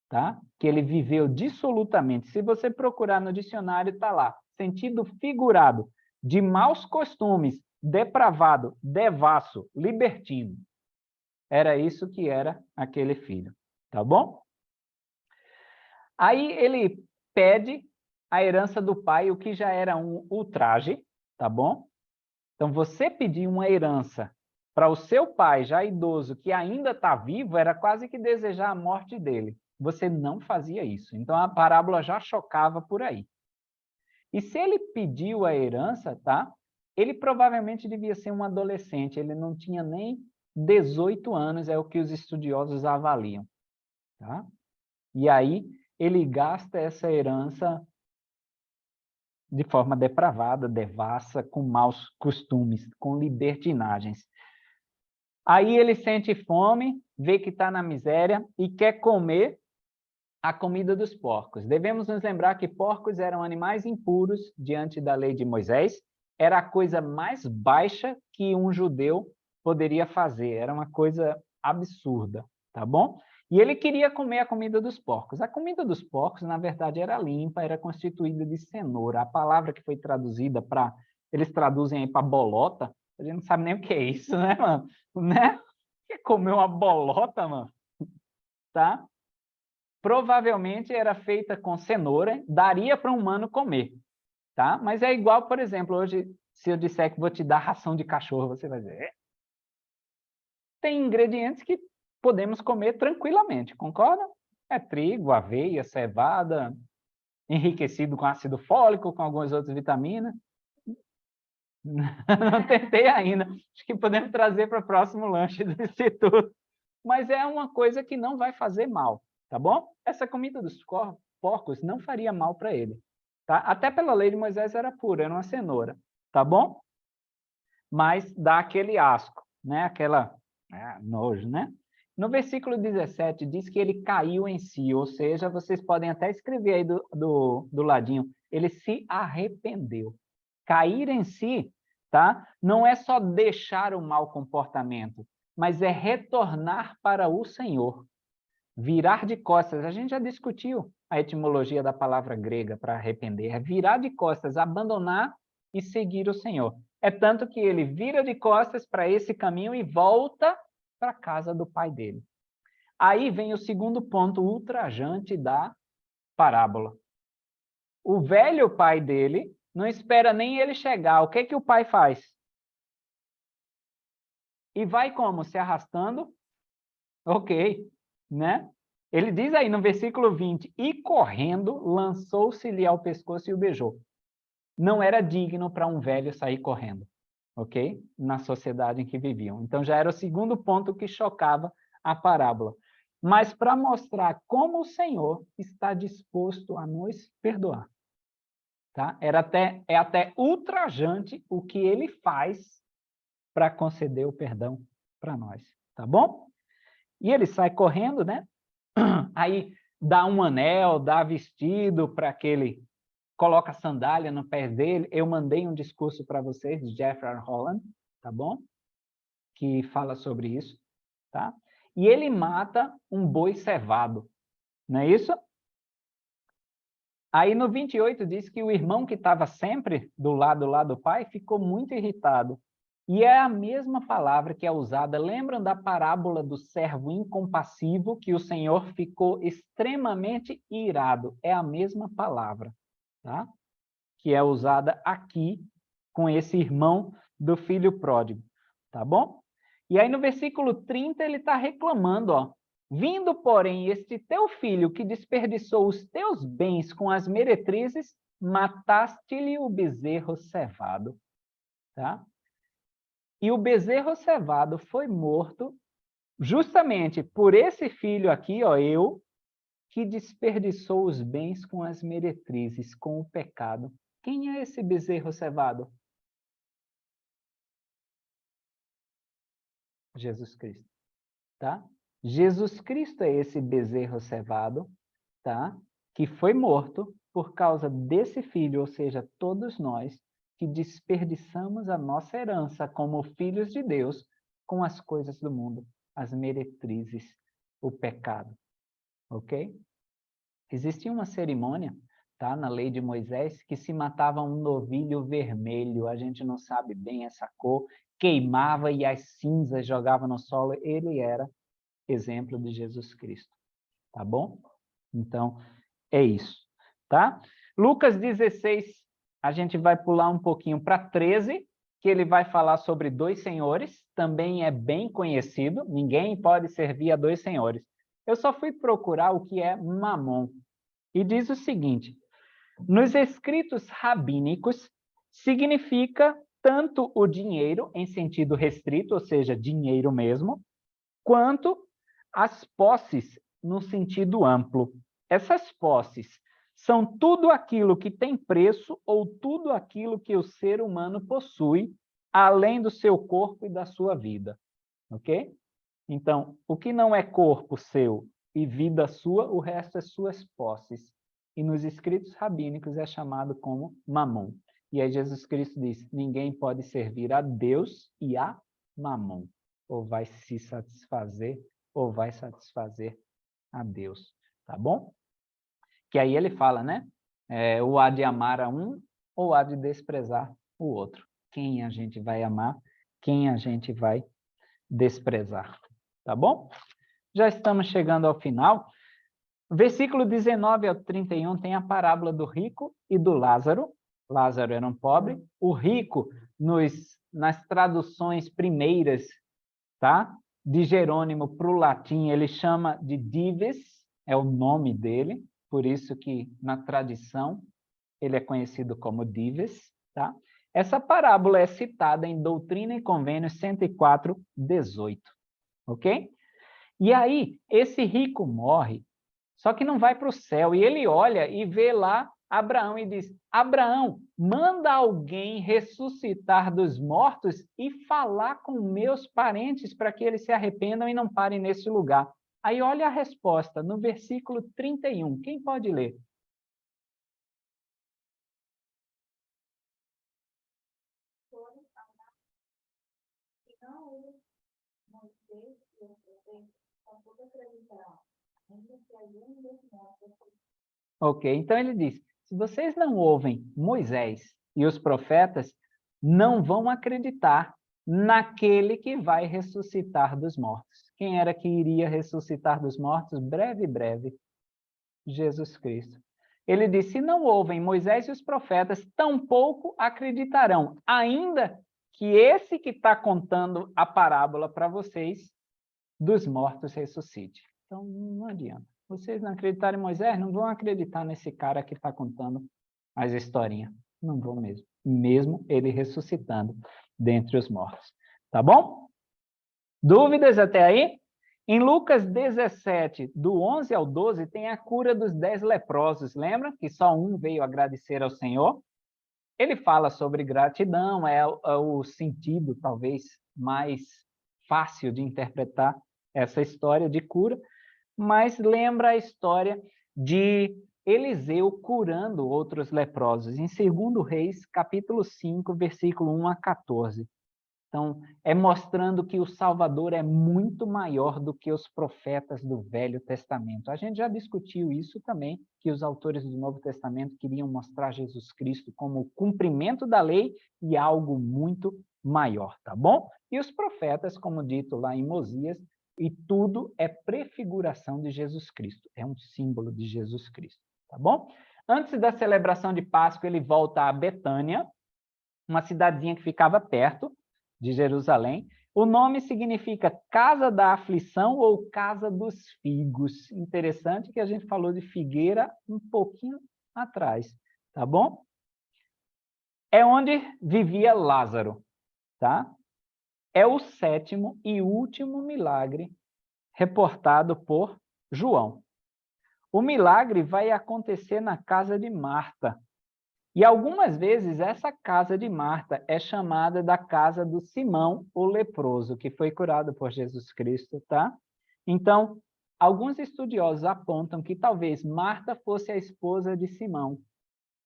tá? Que ele viveu dissolutamente. Se você procurar no dicionário, está lá. Sentido figurado, de maus costumes, depravado, devasso, libertino. Era isso que era aquele filho, tá bom? Aí ele pede a herança do pai, o que já era um ultraje, tá bom? Então, você pedir uma herança para o seu pai, já idoso, que ainda está vivo, era quase que desejar a morte dele. Você não fazia isso. Então, a parábola já chocava por aí. E se ele pediu a herança, tá? Ele provavelmente devia ser um adolescente, ele não tinha nem 18 anos, é o que os estudiosos avaliam, tá? E aí, ele gasta essa herança de forma depravada, devassa, com maus costumes, com libertinagens. Aí ele sente fome, vê que está na miséria e quer comer a comida dos porcos. Devemos nos lembrar que porcos eram animais impuros diante da lei de Moisés. Era a coisa mais baixa que um judeu poderia fazer. Era uma coisa absurda, tá bom? E ele queria comer a comida dos porcos. A comida dos porcos, na verdade, era limpa, era constituída de cenoura. A palavra que foi traduzida para... Eles traduzem aí para bolota. A gente não sabe nem o que é isso, né, mano? Né? Quer comer uma bolota, mano? Tá? Provavelmente era feita com cenoura, daria para um humano comer, tá? Mas é igual, por exemplo, hoje, se eu disser que vou te dar ração de cachorro, você vai dizer... Tem ingredientes que podemos comer tranquilamente, concorda? É trigo, aveia, cevada, enriquecido com ácido fólico, com algumas outras vitaminas. Não tentei ainda. Acho que podemos trazer para o próximo lanche do Instituto. Mas é uma coisa que não vai fazer mal, tá bom? Essa comida dos porcos não faria mal para ele, tá? Até pela lei de Moisés era pura, era uma cenoura, tá bom? Mas dá aquele asco, né? Aquela nojo, né? No versículo 17 diz que ele caiu em si, ou seja, vocês podem até escrever aí do ladinho, ele se arrependeu. Cair em si, tá? Não é só deixar o mau comportamento, mas é retornar para o Senhor. Virar de costas. A gente já discutiu a etimologia da palavra grega para arrepender. É virar de costas, abandonar e seguir o Senhor. É tanto que ele vira de costas para esse caminho e volta para a casa do pai dele. Aí vem o segundo ponto ultrajante da parábola. O velho pai dele não espera nem ele chegar. O que o pai faz? E vai como? Se arrastando? Ok, né? Ele diz aí no versículo 20, e correndo, lançou-se-lhe ao pescoço e o beijou. Não era digno para um velho sair correndo, ok? Na sociedade em que viviam. Então já era o segundo ponto que chocava a parábola. Mas para mostrar como o Senhor está disposto a nos perdoar. Tá? É até ultrajante o que ele faz para conceder o perdão para nós, tá bom? E ele sai correndo, né? Aí dá um anel, dá vestido para aquele, coloca sandália no pé dele. Eu mandei um discurso para vocês de Jeffrey Holland, tá bom? Que fala sobre isso, tá? E ele mata um boi cevado, não é isso? Aí no 28 diz que o irmão que estava sempre do lado lá do pai ficou muito irritado. E é a mesma palavra que é usada. Lembram da parábola do servo incompassivo, que o Senhor ficou extremamente irado? É a mesma palavra, tá? Que é usada aqui com esse irmão do filho pródigo, tá bom? E aí no versículo 30 ele está reclamando, ó. Vindo, porém, este teu filho que desperdiçou os teus bens com as meretrizes, mataste-lhe o bezerro cevado, tá? E o bezerro cevado foi morto justamente por esse filho aqui, ó, eu, que desperdiçou os bens com as meretrizes, com o pecado. Quem é esse bezerro cevado? Jesus Cristo, tá? Jesus Cristo é esse bezerro cevado, tá? Que foi morto por causa desse filho, ou seja, todos nós que desperdiçamos a nossa herança como filhos de Deus com as coisas do mundo, as meretrizes, o pecado, ok? Existia uma cerimônia, tá, na lei de Moisés, que se matava um novilho vermelho, a gente não sabe bem essa cor, queimava e as cinzas jogava no solo, ele era exemplo de Jesus Cristo, tá bom? Então, é isso, tá? Lucas 16, a gente vai pular um pouquinho para 13, que ele vai falar sobre dois senhores, também é bem conhecido, ninguém pode servir a dois senhores. Eu só fui procurar o que é mamon, e diz o seguinte, nos escritos rabínicos, significa tanto o dinheiro em sentido restrito, ou seja, dinheiro mesmo, quanto as posses no sentido amplo. Essas posses são tudo aquilo que tem preço ou tudo aquilo que o ser humano possui, além do seu corpo e da sua vida, ok? Então, o que não é corpo seu e vida sua, o resto é suas posses. E nos escritos rabínicos é chamado como mamon. E aí Jesus Cristo diz, ninguém pode servir a Deus e a mamon. Ou vai se satisfazer, ou vai satisfazer a Deus. Tá bom? Que aí ele fala, né? Ou há de amar a um, ou há de desprezar o outro. Quem a gente vai amar, quem a gente vai desprezar. Tá bom? Já estamos chegando ao final. Versículo 19 ao 31 tem a parábola do rico e do Lázaro. Lázaro era um pobre. O rico, nas traduções primeiras, tá? De Jerônimo para o latim, ele chama de dives, é o nome dele, por isso que na tradição ele é conhecido como Dives, tá? Essa parábola é citada em Doutrina e Convênios 104:18, ok? E aí, esse rico morre, só que não vai para o céu, e ele olha e vê lá Abraão e diz, Abraão, manda alguém ressuscitar dos mortos e falar com meus parentes para que eles se arrependam e não parem nesse lugar. Aí olha a resposta, no versículo 31. Quem pode ler? Ok, então ele diz, se vocês não ouvem Moisés e os profetas, não vão acreditar naquele que vai ressuscitar dos mortos. Quem era que iria ressuscitar dos mortos? Breve, Jesus Cristo. Ele diz, se não ouvem Moisés e os profetas, tampouco acreditarão, ainda que esse que está contando a parábola para vocês, dos mortos ressuscite. Então, não adianta. Vocês não acreditarem em Moisés, não vão acreditar nesse cara que está contando as historinhas. Não vão mesmo. Mesmo ele ressuscitando dentre os mortos. Tá bom? Dúvidas até aí? Em Lucas 17, do 11 ao 12, tem a cura dos 10 leprosos. Lembra que só um veio agradecer ao Senhor? Ele fala sobre gratidão, é o sentido talvez mais fácil de interpretar essa história de cura, mas lembra a história de Eliseu curando outros leprosos, em 2 Reis, capítulo 5, versículo 1 a 14. Então, é mostrando que o Salvador é muito maior do que os profetas do Velho Testamento. A gente já discutiu isso também, que os autores do Novo Testamento queriam mostrar Jesus Cristo como o cumprimento da lei e algo muito maior, tá bom? E os profetas, como dito lá em Mosias, e tudo é prefiguração de Jesus Cristo, é um símbolo de Jesus Cristo, tá bom? Antes da celebração de Páscoa, ele volta a Betânia, uma cidadezinha que ficava perto de Jerusalém. O nome significa casa da aflição ou casa dos figos. Interessante que a gente falou de figueira um pouquinho atrás, tá bom? É onde vivia Lázaro, tá? É o 7º e último milagre reportado por João. O milagre vai acontecer na casa de Marta. E algumas vezes essa casa de Marta é chamada da casa do Simão, o leproso, que foi curado por Jesus Cristo, tá? Então, alguns estudiosos apontam que talvez Marta fosse a esposa de Simão,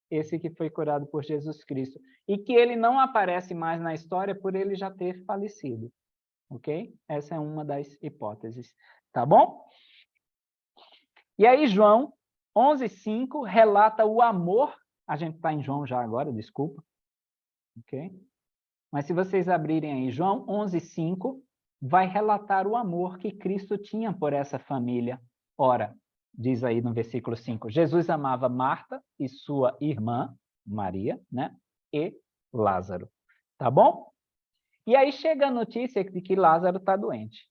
esse que foi curado por Jesus Cristo, e que ele não aparece mais na história por ele já ter falecido, ok? Essa é uma das hipóteses, tá bom? E aí João 11:5 relata o amor. A gente está em João já agora, desculpa. Ok? Mas se vocês abrirem aí, João 11:5 vai relatar o amor que Cristo tinha por essa família. Ora, diz aí no versículo 5, Jesus amava Marta e sua irmã, Maria, né? E Lázaro. Tá bom? E aí chega a notícia de que Lázaro está doente.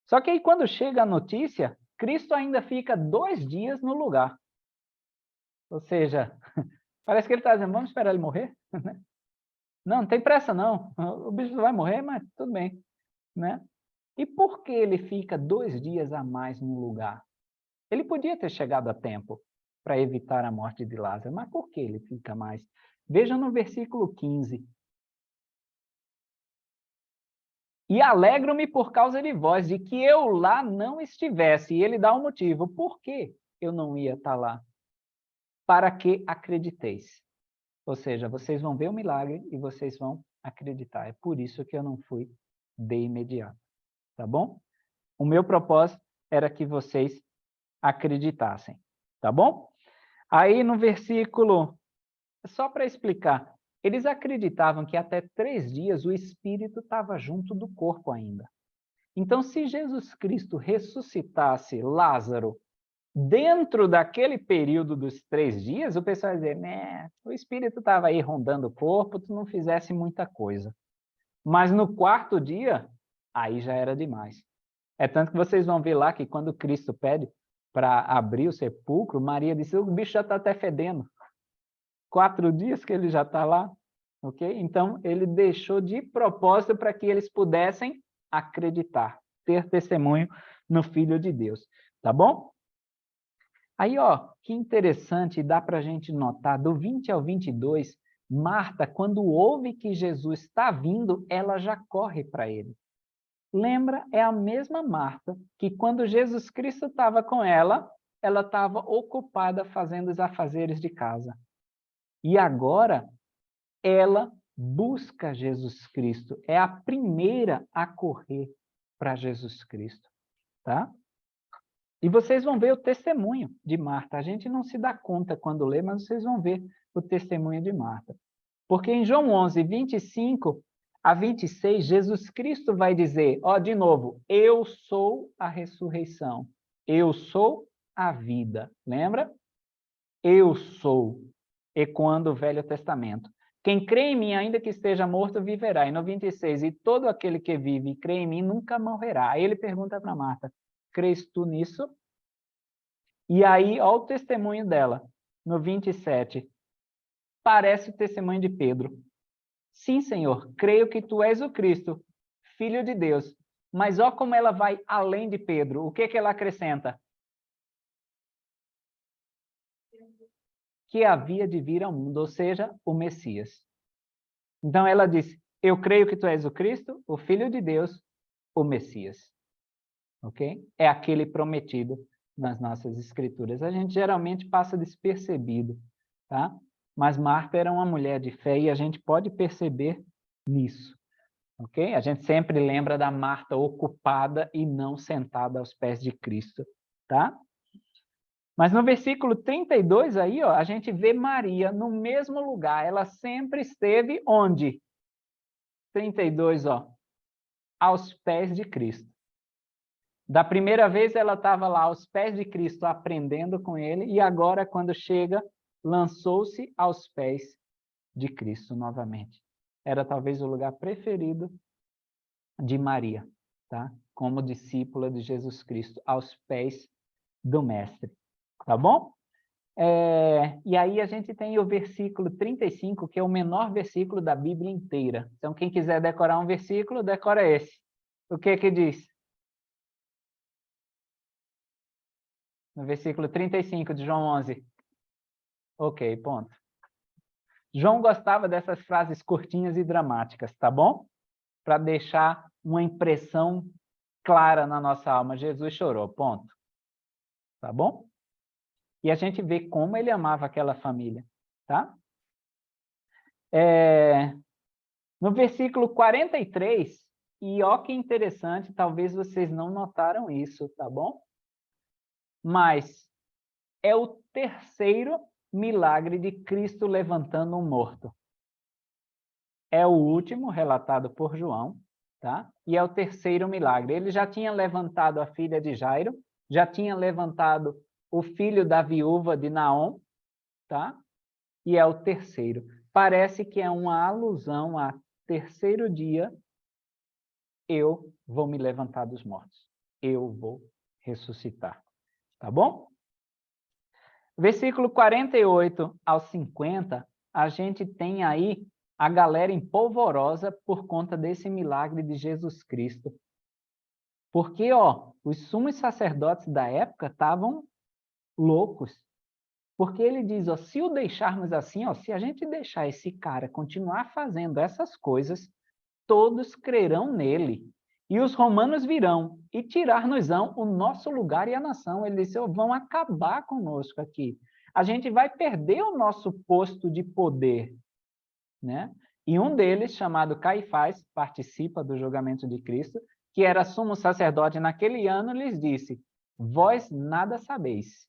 Só que aí quando chega a notícia, Cristo ainda fica 2 dias no lugar. Ou seja, parece que ele está dizendo, vamos esperar ele morrer? Não, não tem pressa não. O bicho vai morrer, mas tudo bem, né? E por que ele fica 2 dias a mais no lugar? Ele podia ter chegado a tempo para evitar a morte de Lázaro, mas por que ele fica mais? Veja no versículo 15. E alegro-me por causa de vós, de que eu lá não estivesse. E ele dá um motivo. Por que eu não ia estar lá? Para que acrediteis. Ou seja, vocês vão ver o milagre e vocês vão acreditar. É por isso que eu não fui de imediato. Tá bom? O meu propósito era que vocês acreditassem. Tá bom? Aí no versículo, só para explicar, eles acreditavam que até 3 dias o espírito estava junto do corpo ainda. Então, se Jesus Cristo ressuscitasse Lázaro dentro daquele período dos 3 dias, o pessoal ia dizer, né, o espírito estava aí rondando o corpo, tu não fizesse muita coisa. Mas no 4º dia, aí já era demais. É tanto que vocês vão ver lá que quando Cristo pede para abrir o sepulcro, Maria disse, o bicho já está até fedendo. 4 dias que ele já está lá, ok? Então, ele deixou de propósito para que eles pudessem acreditar, ter testemunho no Filho de Deus, tá bom? Aí, ó, que interessante, dá para a gente notar, do 20 ao 22, Marta, quando ouve que Jesus está vindo, ela já corre para ele. Lembra, é a mesma Marta que quando Jesus Cristo estava com ela estava ocupada fazendo os afazeres de casa. E agora, ela busca Jesus Cristo, é a primeira a correr para Jesus Cristo, tá? E vocês vão ver o testemunho de Marta. A gente não se dá conta quando lê, mas vocês vão ver o testemunho de Marta. Porque em João 11, 25 a 26, Jesus Cristo vai dizer, ó, de novo, eu sou a ressurreição, eu sou a vida. Lembra? Eu sou, ecoando o Velho Testamento. Quem crê em mim, ainda que esteja morto, viverá. E no 26, e todo aquele que vive e crê em mim nunca morrerá. Aí ele pergunta para Marta, crês tu nisso? E aí, olha o testemunho dela, no 27. Parece o testemunho de Pedro. Sim, Senhor, creio que tu és o Cristo, Filho de Deus. Mas olha como ela vai além de Pedro. O que ela acrescenta? Que havia de vir ao mundo, ou seja, o Messias. Então ela disse, eu creio que tu és o Cristo, o Filho de Deus, o Messias. Ok? É aquele prometido nas nossas escrituras. A gente geralmente passa despercebido, tá? Mas Marta era uma mulher de fé e a gente pode perceber nisso, ok? A gente sempre lembra da Marta ocupada e não sentada aos pés de Cristo, tá? Mas no versículo 32 aí, ó, a gente vê Maria no mesmo lugar. Ela sempre esteve onde? 32, ó, aos pés de Cristo. Da primeira vez ela estava lá aos pés de Cristo aprendendo com ele e agora quando chega, lançou-se aos pés de Cristo novamente. Era talvez o lugar preferido de Maria, tá? Como discípula de Jesus Cristo, aos pés do Mestre, tá bom? E aí a gente tem o versículo 35, que é o menor versículo da Bíblia inteira. Então, quem quiser decorar um versículo, decora esse. O que que diz? No versículo 35 de João 11. Ok, ponto. João gostava dessas frases curtinhas e dramáticas, tá bom? Para deixar uma impressão clara na nossa alma. Jesus chorou, ponto. Tá bom? E a gente vê como ele amava aquela família, tá? No versículo 43, e ó que interessante, talvez vocês não notaram isso, tá bom? Mas é o terceiro milagre de Cristo levantando um morto. É o último relatado por João, tá? E é o terceiro milagre. Ele já tinha levantado a filha de Jairo, já tinha levantado o filho da viúva de Naom, tá? E é o terceiro. Parece que é uma alusão a terceiro dia, eu vou me levantar dos mortos. Eu vou ressuscitar. Tá bom? Versículo 48 ao 50, a gente tem aí a galera empolvorosa por conta desse milagre de Jesus Cristo. Porque, ó, os sumos sacerdotes da época estavam loucos. Porque ele diz, ó, se o deixarmos assim, ó, se a gente deixar esse cara continuar fazendo essas coisas, todos crerão nele. E os romanos virão e tirar-nos-ão o nosso lugar e a nação. Ele disse, vão acabar conosco aqui. A gente vai perder o nosso posto de poder, né? E um deles, chamado Caifás, participa do julgamento de Cristo, que era sumo sacerdote naquele ano, lhes disse, vós nada sabeis,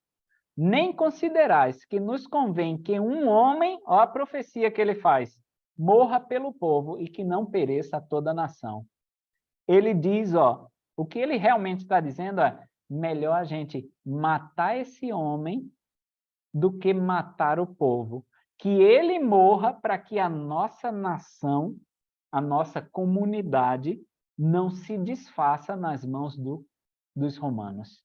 nem considerais que nos convém que um homem, ó a profecia que ele faz, morra pelo povo e que não pereça toda a nação. Ele diz, ó, o que ele realmente está dizendo é, melhor a gente matar esse homem do que matar o povo. Que ele morra para que a nossa nação, a nossa comunidade, não se desfaça nas mãos dos romanos.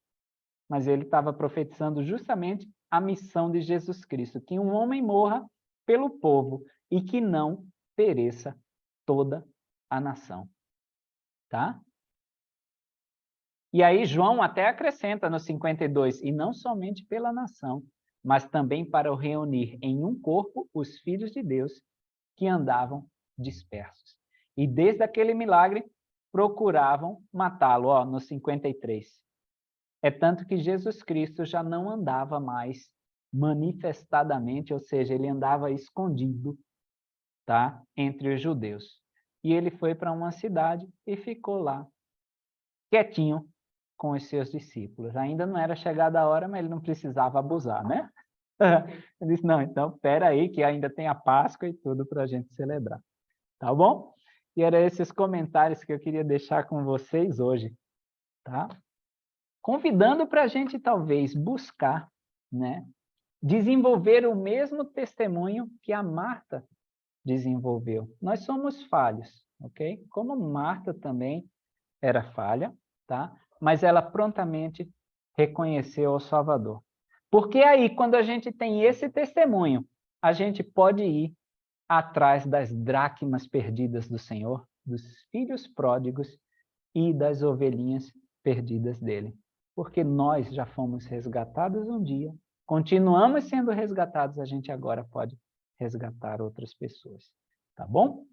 mas ele estava profetizando justamente a missão de Jesus Cristo, que um homem morra pelo povo e que não pereça toda a nação. Tá? E aí João até acrescenta no 52, e não somente pela nação, mas também para reunir em um corpo os filhos de Deus que andavam dispersos. E desde aquele milagre procuravam matá-lo, ó, no 53. É tanto que Jesus Cristo já não andava mais manifestadamente, ou seja, ele andava escondido, tá, entre os judeus. E ele foi para uma cidade e ficou lá, quietinho, com os seus discípulos. Ainda não era chegada a hora, mas ele não precisava abusar, né? Ele disse, não, então, espera aí, que ainda tem a Páscoa e tudo para a gente celebrar. Tá bom? E eram esses comentários que eu queria deixar com vocês hoje, tá? Convidando para a gente, talvez, buscar, né? Desenvolver o mesmo testemunho que a Marta desenvolveu. Nós somos falhos, ok? Como Marta também era falha, tá? Mas ela prontamente reconheceu o Salvador. Porque aí, quando a gente tem esse testemunho, a gente pode ir atrás das dracmas perdidas do Senhor, dos filhos pródigos e das ovelhinhas perdidas dele. Porque nós já fomos resgatados um dia, continuamos sendo resgatados, a gente agora pode resgatar outras pessoas. Tá bom?